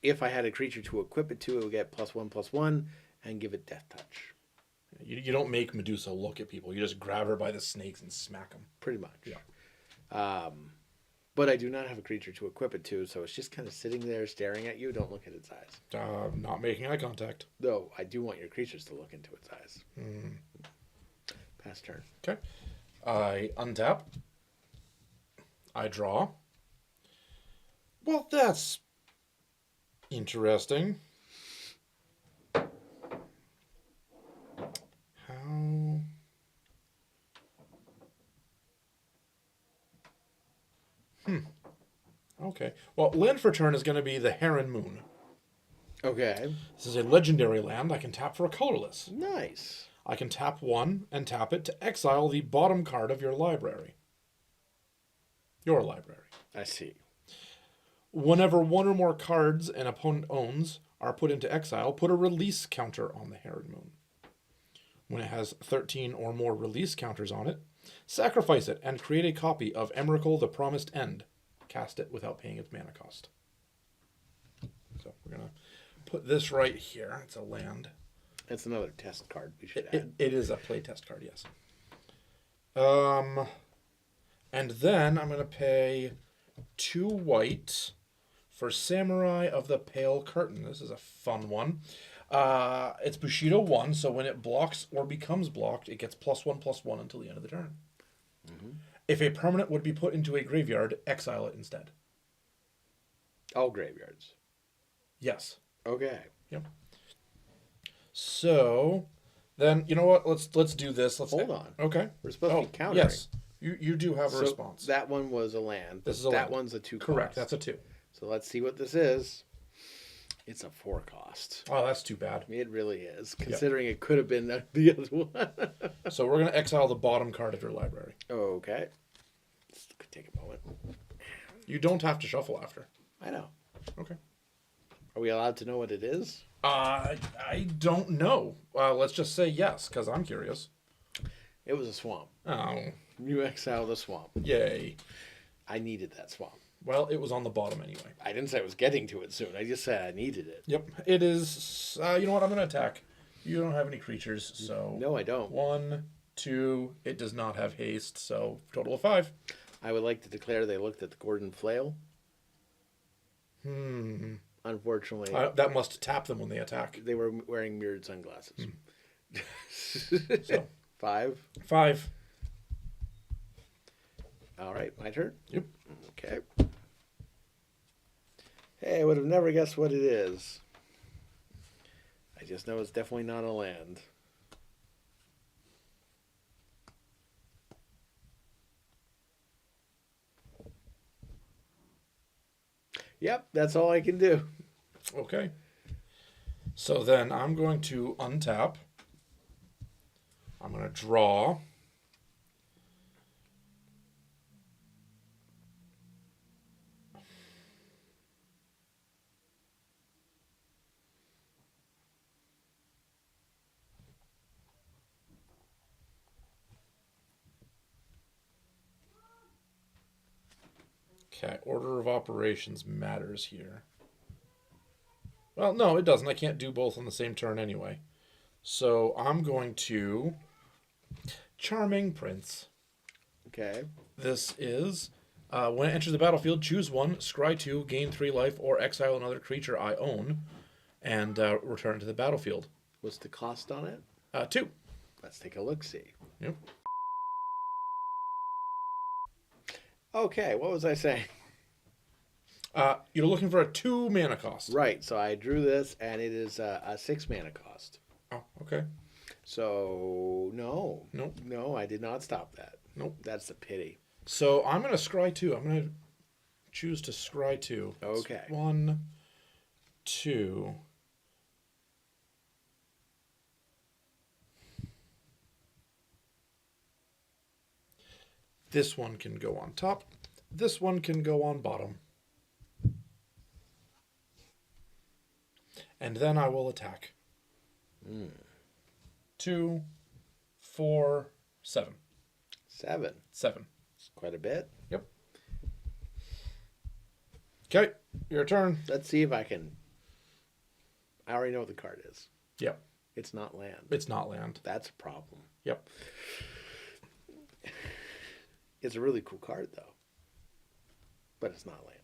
If I had a creature to equip it to, it would get +1/+1 and give it Death Touch. You don't make Medusa look at people. You just grab her by the snakes and smack them. Pretty much. Yeah. But I do not have a creature to equip it to, so it's just kind of sitting there staring at you. Don't look at its eyes. Not making eye contact. Though, I do want your creatures to look into its eyes. Pass turn. Okay. I untap. I draw. Well, that's interesting. How... Okay. Well, land for turn is going to be the Heron Moon. Okay. This is a legendary land. I can tap for a colorless. Nice. I can tap 1 and tap it to exile the bottom card of your library. Your library. I see. Whenever 1 or more cards an opponent owns are put into exile, put a release counter on the Heron Moon. When it has 13 or more release counters on it, sacrifice it and create a copy of Emrakul the Promised End. Cast it without paying its mana cost. So we're going to put this right here. It's a land. It's another test card we should It add. is a playtest card, yes. And then I'm going to pay 2 white for Samurai of the Pale Curtain. This is a fun one. It's Bushido 1, so when it blocks or becomes blocked, it gets +1/+1 until the end of the turn. Mm-hmm. If a permanent would be put into a graveyard, exile it instead. All graveyards. Yes. Okay. Yep. So, then, you know what? Let's do this. Let's Hold on. Okay. We're supposed to be countering. Yes. You do have a So response. that one was a land. This is a that land. one's a 2 Correct. cost. That's a 2. So let's see what this is. It's a 4 cost. Oh, that's too bad. It really is, considering it could have been the other one. So we're going to exile the bottom card of your library. Okay. This could take a moment. You don't have to shuffle after. I know. Okay. Are we allowed to know what it is? I don't know. Let's just say yes, because I'm curious. It was a swamp. Oh, You exiled a swamp. yay. I needed that swamp. Well, it was on the bottom anyway. I didn't say I was getting to it soon. I just said I needed it. Yep, it is. You know what? I'm going to attack. You don't have any creatures, so... No, I don't. 1, 2, it does not have haste, so total of 5. I would like to declare they looked at the Gordon Flail. Unfortunately, That must tap them when they attack. they were wearing mirrored sunglasses. So, 5. 5. All right, my turn. Yep. Okay. Hey, I would have never guessed what it is. I just know it's definitely not a land. Yep, that's all I can do. Okay. So then I'm going to untap I'm going to draw. Okay, order of operations matters here. Well, no, it doesn't. I can't do both on the same turn anyway. So I'm going to Charming Prince. Okay. This is, when it enters the battlefield, choose one, scry 2, gain 3 life, or exile another creature I own, and return it to the battlefield. What's the cost on it? 2. Let's take a look-see. Yep. Okay, what was I saying? You're looking for a 2 mana cost. Right, so I drew this, and it is a 6 mana cost. Oh, okay. So, no. Nope. No, I did not stop that. Nope. That's a pity. So I'm going to scry 2. I'm going to choose to scry 2. Okay. 1, 2. This one can go on top. This one can go on bottom. And then I will attack. 2, 4, 7. 7. 7. It's quite a bit. Yep. Okay, your turn. Let's see if I can... I already know what the card is. Yep. It's not land. It's not land. That's a problem. Yep. It's a really cool card, though. But it's not land.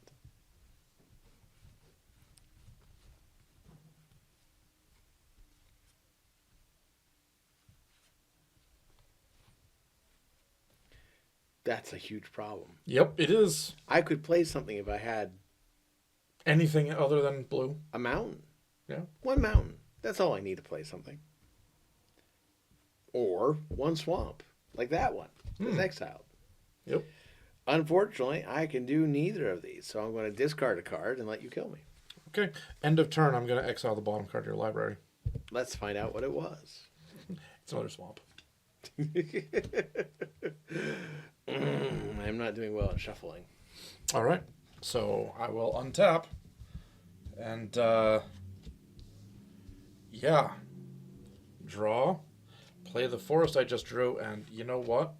That's a huge problem. Yep, it is. I could play something if I had Anything other than blue? a mountain. Yeah. One mountain. That's all I need to play something. Or one swamp, like that one. It's exiled. Yep. Unfortunately, I can do neither of these, so I'm going to discard a card and let you kill me. Okay. End of turn, I'm going to exile the bottom card of your library. Let's find out what it was. It's another swamp. I'm not doing well at shuffling. All right. So I will untap. And, yeah. Draw. Play the forest I just drew. And you know what?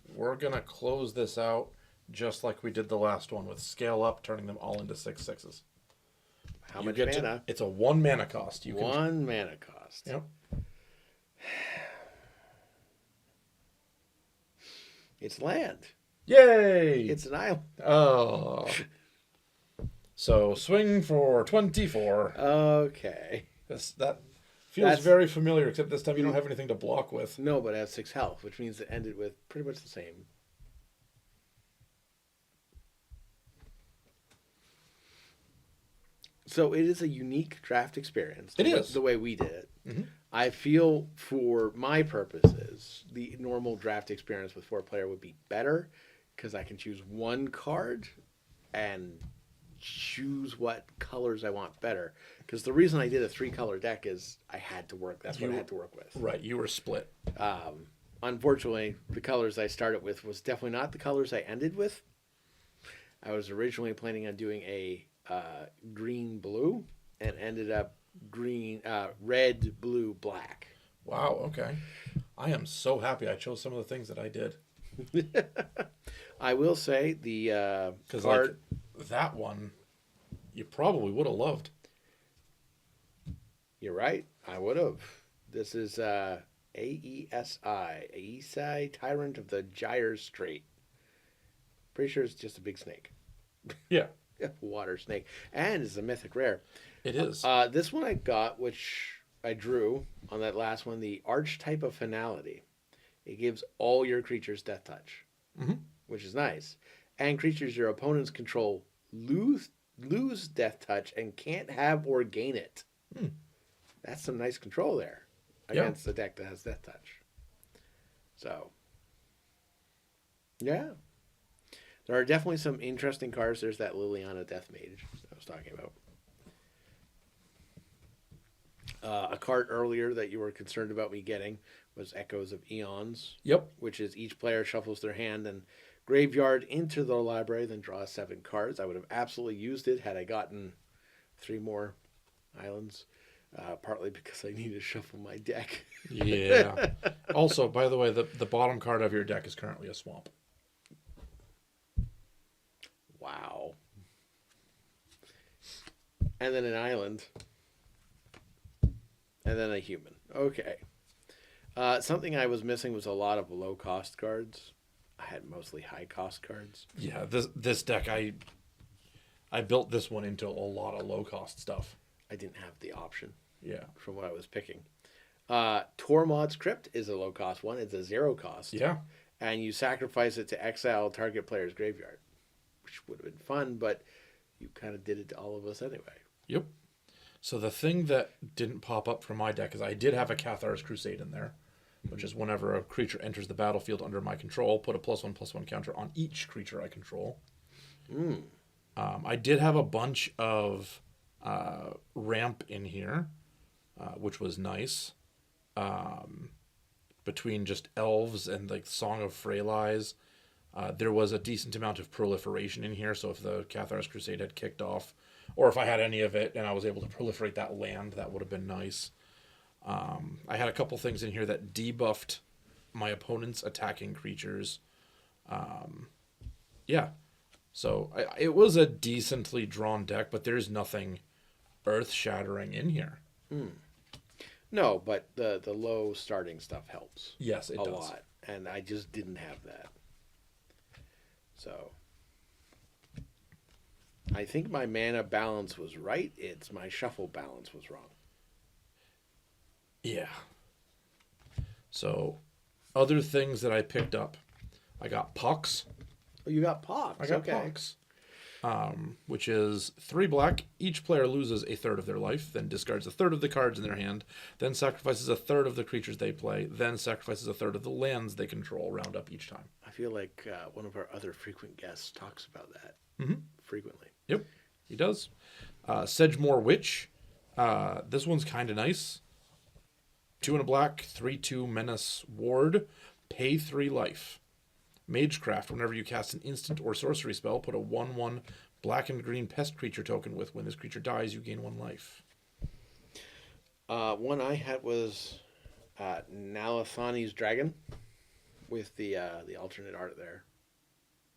We're going to close this out just like we did the last one with scale up, turning them all into 6/6s. How much mana? It's a 1 mana cost. You can, 1 mana cost. Yep. It's land. Yay! It's an island. Oh. So swing for 24. Okay. That feels very familiar, except this time you don't have anything to block with. No, but I have 6 health, which means it ended with pretty much the same. So it is a unique draft experience. It is. The way we did it. Mm-hmm. I feel for my purposes, the normal draft experience with 4-player would be better because I can choose one card and choose what colors I want better. Because the reason I did a 3-color deck is I had to work. That's what I had to work with. Right, you were split. Unfortunately, the colors I started with was definitely not the colors I ended with. I was originally planning on doing a green-blue and ended up red, blue, black. Wow, okay. I am so happy I chose some of the things that I did. I will say the Because card... like, that one, you probably would have loved. You're right. I would have. This is Aesi, Tyrant of the Gyre Strait. Pretty sure it's just a big snake. Yeah. Water snake. And it's a mythic rare. It is. This one I got, which I drew on that last one, the Archetype of Finality. It gives all your creatures death touch, which is nice. And creatures your opponents control lose death touch and can't have or gain it. That's some nice control there against a deck that has death touch. So, yeah. There are definitely some interesting cards. There's that Liliana Death Mage I was talking about. A card earlier that you were concerned about me getting was Echoes of Eons, Yep. which is each player shuffles their hand and graveyard into their library, then draw 7 cards. I would have absolutely used it had I gotten 3 more islands, partly because I need to shuffle my deck. Yeah. Also, by the way, the bottom card of your deck is currently a swamp. Wow. And then an island. And then a human. Okay. Something I was missing was a lot of low-cost cards. I had mostly high-cost cards. Yeah, this deck, I built this one into a lot of low-cost stuff. I didn't have the option. Yeah. From what I was picking. Tormod's Crypt is a low-cost one. It's a 0 cost. Yeah. And you sacrifice it to exile target player's graveyard, which would have been fun, but you kind of did it to all of us anyway. Yep. So the thing that didn't pop up from my deck is I did have a Cathar's Crusade in there, which is whenever a creature enters the battlefield under my control, put a +1/+1 counter on each creature I control. I did have a bunch of ramp in here, which was nice. Between just elves and like Song of Freylies, there was a decent amount of proliferation in here. So if the Cathar's Crusade had kicked off, or if I had any of it and I was able to proliferate that land, that would have been nice. I had a couple things in here that debuffed my opponent's attacking creatures. Yeah. So it was a decently drawn deck, but there's nothing earth-shattering in here. No, but the low starting stuff helps. Yes, it does. A lot. And I just didn't have that. So I think my mana balance was right. It's my shuffle balance was wrong. Yeah. So other things that I picked up, I got Pox. Oh, you got Pox. I got Pox. Which is 3 black. Each player loses a third of their life, then discards a third of the cards in their hand, then sacrifices a third of the creatures they play, then sacrifices a third of the lands they control, round up each time. I feel like one of our other frequent guests talks about that frequently. Yep, he does. Sedgemoor Witch. This one's kind of nice. 2 and a black, 3/2 menace ward, pay 3 life. Magecraft, whenever you cast an instant or sorcery spell, put a 1/1 black and green pest creature token with. When this creature dies, you gain 1 life. One I had was Nalathani's Dragon with the alternate art there.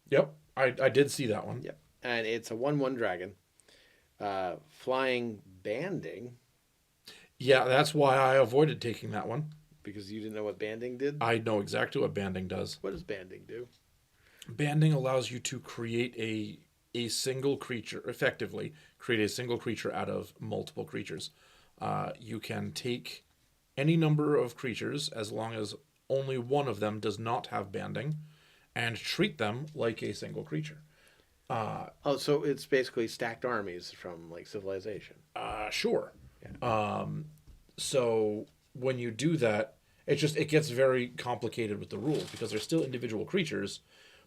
Yep, I did see that one. Yep. And it's a 1/1 dragon. Flying banding. Yeah, that's why I avoided taking that one. Because you didn't know what banding did? I know exactly what banding does. What does banding do? Banding allows you to create a single creature, effectively, create a single creature out of multiple creatures. You can take any number of creatures, as long as only one of them does not have banding, and treat them like a single creature. So it's basically stacked armies from, like, Civilization. Sure. Yeah. So when you do that, it gets very complicated with the rules, because they're still individual creatures,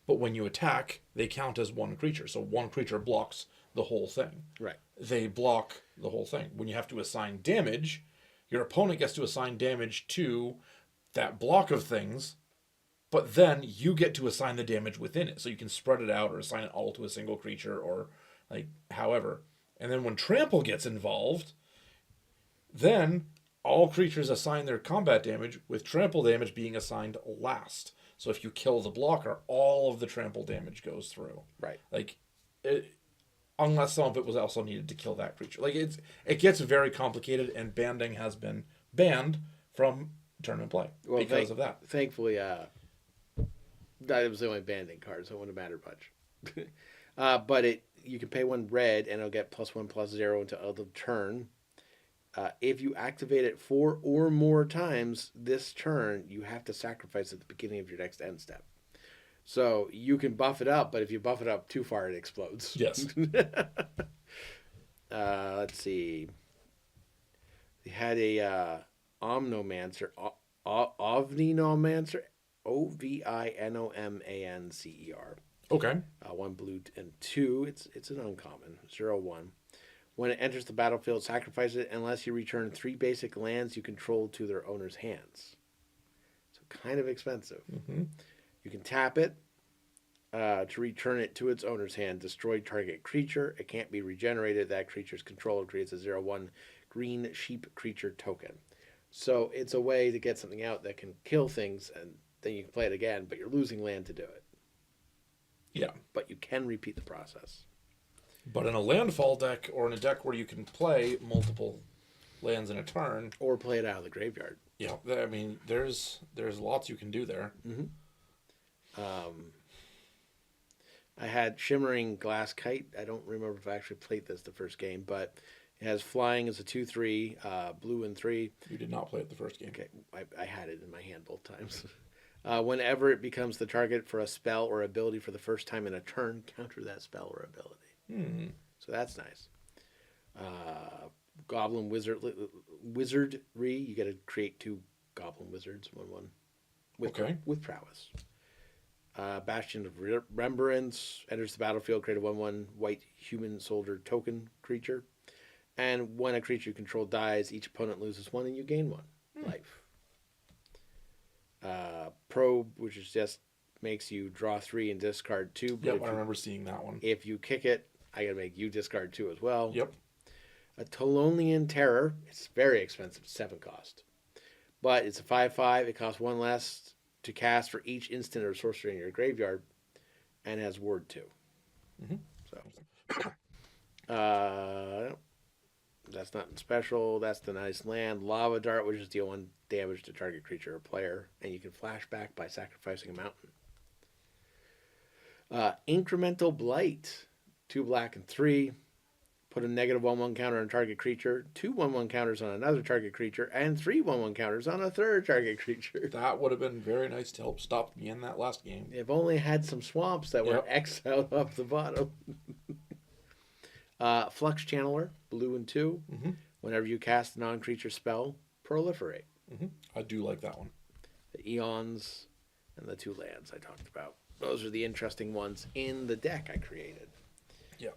but when you attack, they count as one creature. So one creature blocks the whole thing. Right. They block the whole thing. When you have to assign damage, your opponent gets to assign damage to that block of things, but then you get to assign the damage within it. So you can spread it out or assign it all to a single creature, or like however. And then when trample gets involved, then all creatures assign their combat damage, with trample damage being assigned last. So if you kill the blocker, all of the trample damage goes through. Right. Like, unless some of it was also needed to kill that creature. Like, it gets very complicated, and banding has been banned from tournament play because of that. Thankfully, that was the only banding card, so it wouldn't matter much. But you can pay 1 red, and it'll get +1/+0 until end of turn. If you activate it 4 or more times this turn, you have to sacrifice at the beginning of your next end step. So you can buff it up, but if you buff it up too far, it explodes. Yes. Let's see. They had a Omnomancer, Ovninomancer, Ovinomancer. Okay. 1 blue and 2. It's an uncommon. 0/1. When it enters the battlefield, sacrifice it unless you return 3 basic lands you control to their owner's hands. So kind of expensive. Mm-hmm. You can tap it to return it to its owner's hand. Destroy target creature. It can't be regenerated. That creature's controller creates a 0/1 green sheep creature token. So it's a way to get something out that can kill things, and then you can play it again, but you're losing land to do it. Yeah. But you can repeat the process. But in a landfall deck, or in a deck where you can play multiple lands in a turn, Or play it out of the graveyard. yeah, I mean, there's lots you can do there. Mm-hmm. I had Shimmering Glass Kite. I don't remember if I actually played this the first game, but it has flying as a 2/3, blue and 3. You did not play it the first game. Okay, I had it in my hand both times. Whenever it becomes the target for a spell or ability for the first time in a turn, counter that spell or ability. So that's nice. Goblin Wizardry. You got to create 2 Goblin Wizards, 1/1, with prowess. Bastion of Remembrance enters the battlefield. Create a 1/1 white human soldier token creature, and when a creature you control dies, each opponent loses 1 and you gain 1 life. Probe, which is just makes you draw 3 and discard 2. Yep, I remember seeing that one. If you kick it, I gotta make you discard 2 as well. Yep. A Tolonian Terror. It's very expensive, 7 cost. But it's a 5/5. It costs 1 less to cast for each instant or sorcery in your graveyard, and has ward 2. So, that's not special. That's the nice land. Lava Dart, which is deal 1 damage to target creature or player, and you can flash back by sacrificing a mountain. Incremental Blight, 2 black and 3. Put a negative 1/1 counter on target creature, 2 1/1 counters on another target creature, and 3 1/1 counters on a third target creature. That would have been very nice to help stop me in that last game. If only had some swamps that were exiled up the bottom. Flux Channeler, blue and 2. Whenever you cast a non-creature spell, proliferate. I do like that one. The Eons and the 2 lands I talked about. Those are the interesting ones in the deck I created. Yeah.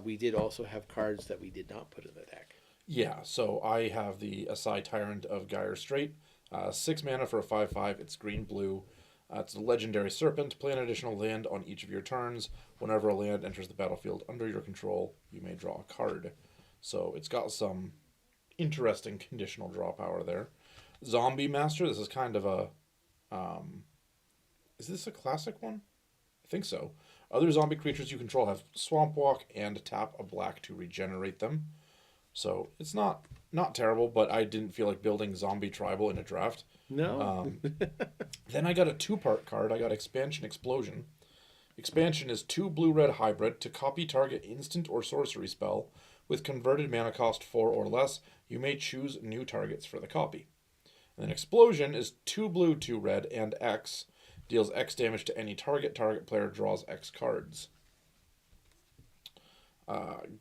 We did also have cards that we did not put in the deck. Yeah, so I have the Asai Tyrant of Gyre Strait. 6 mana for a 5/5. It's green-blue. It's a legendary serpent. Play an additional land on each of your turns. Whenever a land enters the battlefield under your control, you may draw a card. So it's got some interesting conditional draw power there. Zombie Master. This is kind of a... is this a classic one? I think so. Other zombie creatures you control have Swamp Walk and tap a black to regenerate them. So it's not terrible, but I didn't feel like building Zombie Tribal in a draft. No. Then I got a 2-part card. I got Expansion Explosion. Expansion is 2 blue-red hybrid to copy target instant or sorcery spell with converted mana cost 4 or less. You may choose new targets for the copy. And then Explosion is 2 blue, 2 red, and X. Deals X damage to any target. Target player draws X cards.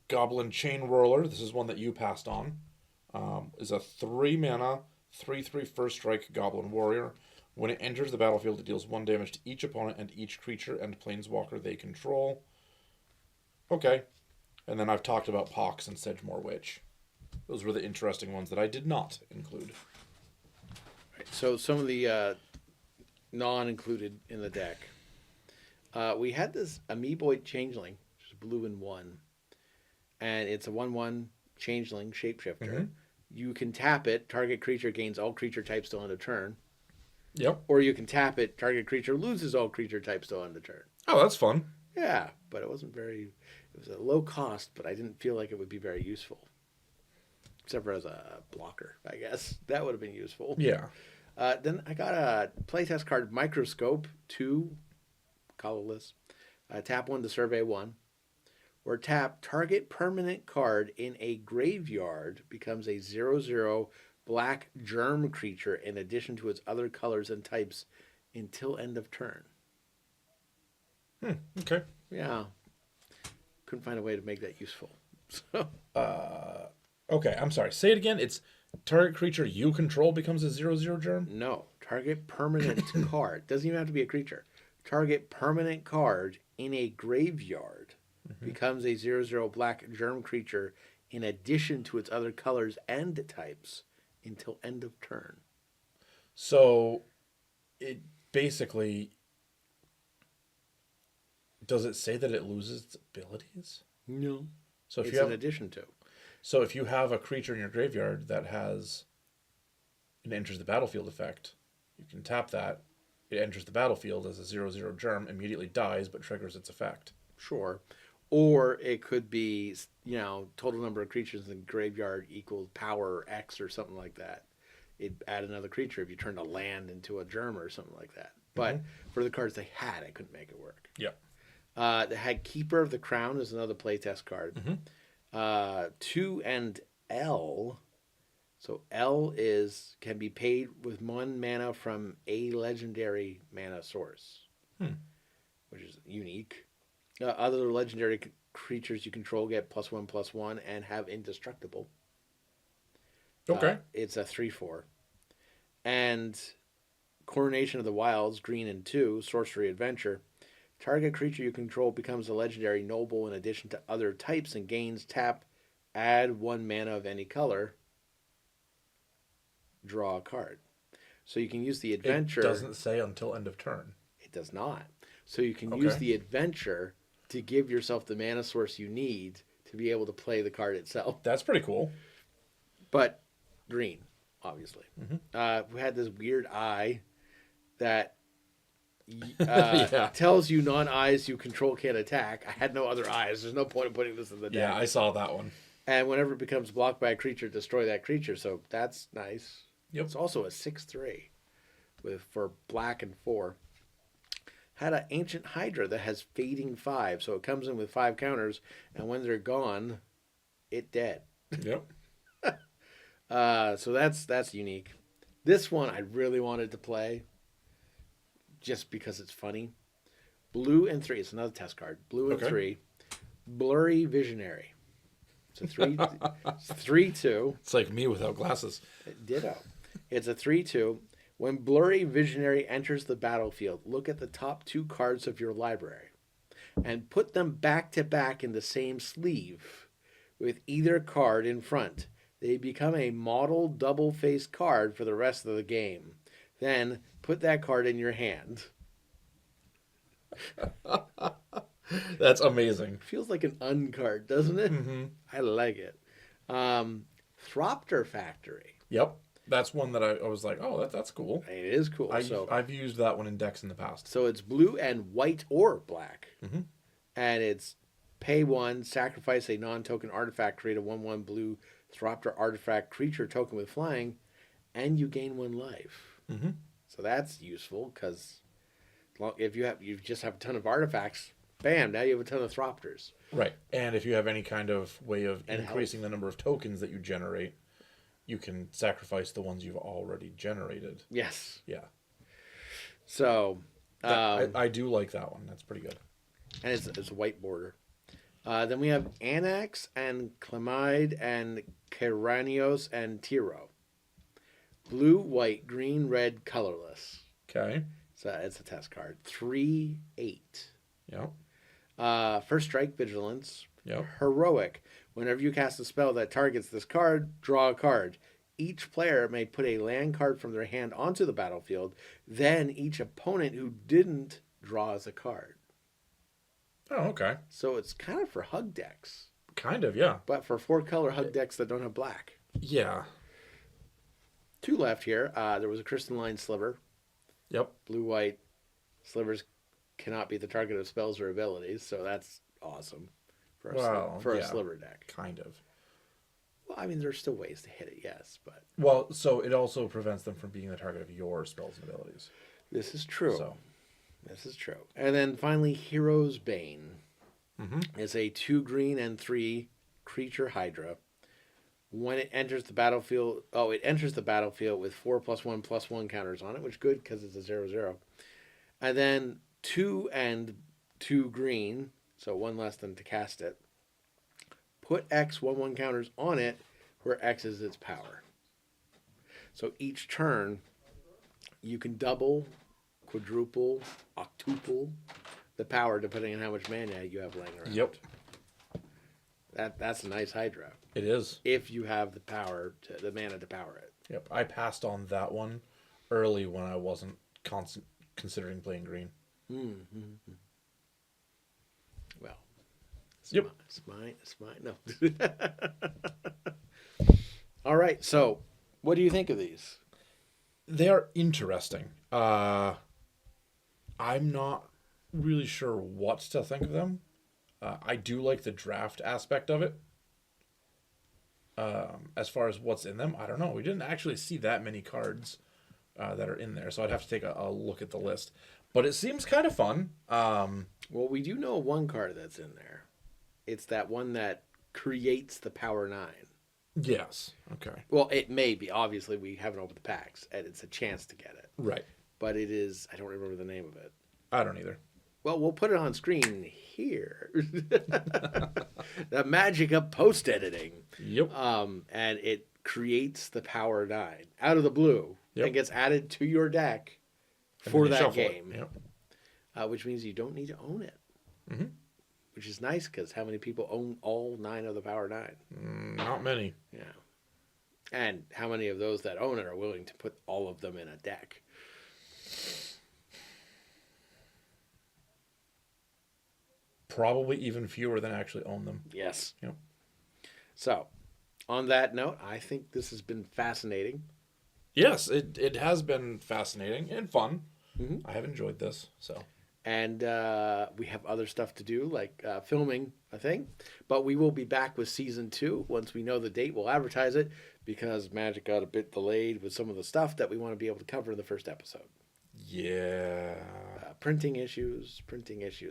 Goblin Chain Whirler. This is one that you passed on. Is a 3 mana, 3/3 first strike Goblin Warrior. When it enters the battlefield, it deals 1 damage to each opponent and each creature and planeswalker they control. Okay. And then I've talked about Pox and Sedgemoor Witch. Those were the interesting ones that I did not include. Right, so some of the non-included in the deck. We had this Amoeboid Changeling, which is blue and 1. And it's a 1/1 Changeling shapeshifter. You can tap it. Target creature gains all creature types till end of turn. Yep. Or you can tap it. Target creature loses all creature types till end of turn. Oh, that's fun. Yeah, but it wasn't very... It was a low cost, but I didn't feel like it would be very useful. Except for as a blocker, I guess. That would have been useful. Yeah. Then I got a playtest card, Microscope, 2, colorless. Tap 1 to survey 1. Or tap target permanent card in a graveyard becomes a 0/0 black germ creature in addition to its other colors and types until end of turn. Okay. Yeah. Couldn't find a way to make that useful. So. Okay, I'm sorry. Say it again. It's target creature you control becomes a 0/0 germ? No. Target permanent card. Doesn't even have to be a creature. Target permanent card in a graveyard becomes a 0/0 black germ creature in addition to its other colors and types until end of turn. So it basically, does it say that it loses its abilities? No. So if It's you have in addition to. So if you have a creature in your graveyard that has an enters the battlefield effect, you can tap that. It enters the battlefield as a 0/0 germ, immediately dies, but triggers its effect. Sure. Or it could be, total number of creatures in the graveyard equals power X or something like that. It'd add another creature if you turned a land into a germ or something like that. But for the cards they had, I couldn't make it work. Yeah. They had Keeper of the Crown is another playtest card. 2 and L. So L can be paid with 1 mana from a legendary mana source, which is unique. Other legendary creatures you control get +1/+1 and have indestructible. Okay. It's a 3/4. And Coronation of the Wilds, green and 2, sorcery adventure. Target creature you control becomes a legendary noble in addition to other types and gains tap, add 1 mana of any color, draw a card. So you can use the adventure. It doesn't say until end of turn. It does not. So you can use the adventure to give yourself the mana source you need to be able to play the card itself. That's pretty cool. But green, obviously. We had this weird eye that tells you non-eyes you control can't attack. I had no other eyes. There's no point in putting this in the deck. Yeah, I saw that one. And whenever it becomes blocked by a creature, destroy that creature. So that's nice. Yep. It's also a 6/3 for black and 4. Had an Ancient Hydra that has fading 5. So it comes in with 5 counters, and when they're gone, it dead. Yep. So that's unique. This one I really wanted to play just because it's funny. Blue and 3. It's another test card. Blue and 3. Blurry Visionary. It's a 3/2. It's like me without glasses. Ditto. It's a 3/2. When Blurry Visionary enters the battlefield, look at the top 2 cards of your library and put them back to back in the same sleeve with either card in front. They become a model double-faced card for the rest of the game. Then put that card in your hand. That's amazing. Feels like an uncard, doesn't it? I like it. Thropter Factory. Yep. That's one that I was like, oh, that's cool. It is cool. I've used that one in decks in the past. So it's blue and white or black. And it's pay 1, sacrifice a non-token artifact, create a 1/1 blue Thropter artifact creature token with flying, and you gain 1 life. So that's useful because if you just have a ton of artifacts, bam, now you have a ton of Thropters. Right. And if you have any kind of way of increasing the number of tokens that you generate, you can sacrifice the ones you've already generated. Yes. Yeah. So I do like that one. That's pretty good. And it's a white border. Then we have Anax and Clemide and Keranios and Tiro. Blue, white, green, red, colorless. Okay. So it's a test card. 3/8. Yep. First strike, vigilance. Yep. Heroic. Whenever you cast a spell that targets this card, draw a card. Each player may put a land card from their hand onto the battlefield. Then each opponent who didn't draws a card. Oh, okay. So it's kind of for hug decks. Kind of, yeah. But for 4-color hug decks that don't have black. Yeah. 2 left here. There was a Crystalline Sliver. Yep. Blue-white. Slivers cannot be the target of spells or abilities, so that's awesome for a sliver deck. Kind of. Well, I mean, there's still ways to hit it, yes, but... Well, so it also prevents them from being the target of your spells and abilities. This is true. So. This is true. And then finally, Hero's Bane. It's a 2 green and 3 creature Hydra. When it enters the battlefield... Oh, it enters the battlefield with 4+1/+1 counters on it, which is good because it's a 0/0. And then 2 and 2 green, so 1 less than to cast it. Put X 1/1 counters on it, where X is its power. So each turn, you can double, quadruple, octuple the power depending on how much mana you have laying around. Yep. That's a nice Hydra. It is. if you have the mana to power it. Yep. I passed on that one early when I wasn't considering playing green. Mm-hmm. Well, Yep. It's mine. No. All right. So, what do you think of these? They are interesting. I'm not really sure what to think of them. I do like the draft aspect of it. As far as what's in them, I don't know. We didn't actually see that many cards that are in there, so I'd have to take a look at the list. But it seems kind of fun. Well, we do know one card that's in there. It's that one that creates the Power 9. Yes. Okay. Well, it may be. Obviously, we haven't opened the packs, and it's a chance to get it. Right. But it is... I don't remember the name of it. I don't either. Well, we'll put it on screen here. The magic of post-editing. Yep. And it creates the Power 9 out of the blue. Yep. And gets added to your deck And for then you that shuffle it. game. Yep. Which means you don't need to own it. Mm-hmm. Which is nice, because how many people own all 9 of the Power 9? Not many. Yeah. And how many of those that own it are willing to put all of them in a deck? Probably even fewer than actually own them. Yes. Yep. So, on that note, I think this has been fascinating. Yes, it has been fascinating and fun. Mm-hmm. I have enjoyed this. So. And we have other stuff to do, like filming a thing. But we will be back with season 2 once we know the date. We'll advertise it, because Magic got a bit delayed with some of the stuff that we want to be able to cover in the first episode. Yeah. Printing issues.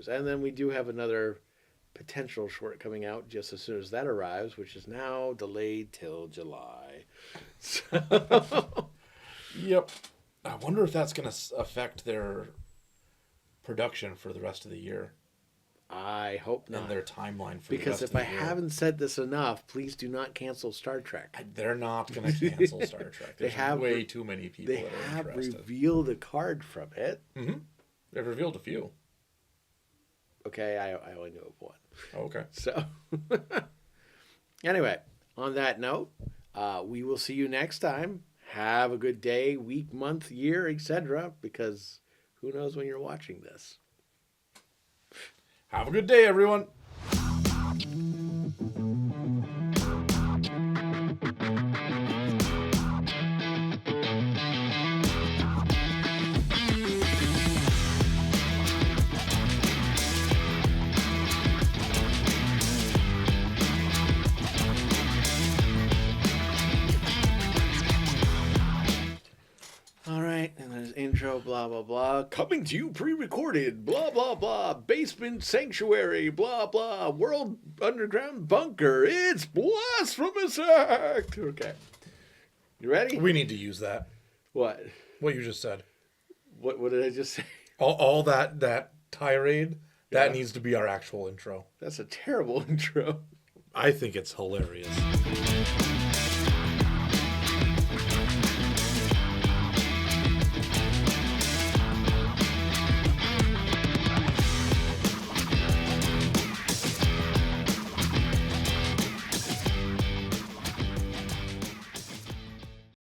And then we do have another potential short coming out just as soon as that arrives, which is now delayed till July. So... Yep. I wonder if that's going to affect their production for the rest of the year. I hope not. And their timeline for because the rest if of the I year. haven't said this enough, please do not cancel Star Trek. They're not going to cancel Star Trek. There's way too many people They that are have interested. revealed a card from it. Mm-hmm. They've revealed a few. Okay, I only knew of one. Okay. So, anyway, on that note, we will see you next time. Have a good day, week, month, year, etc. Because who knows when you're watching this. Have a good day, everyone. All right, and there's intro, blah, blah, blah. Coming to you pre-recorded, blah, blah, blah. Basement sanctuary, blah, blah. World underground bunker. It's Blasphemous Act. Okay. You ready? We need to use that. What? What you just said. What did I just say? All that tirade, that Yeah. needs to be our actual intro. That's a terrible intro. I think it's hilarious.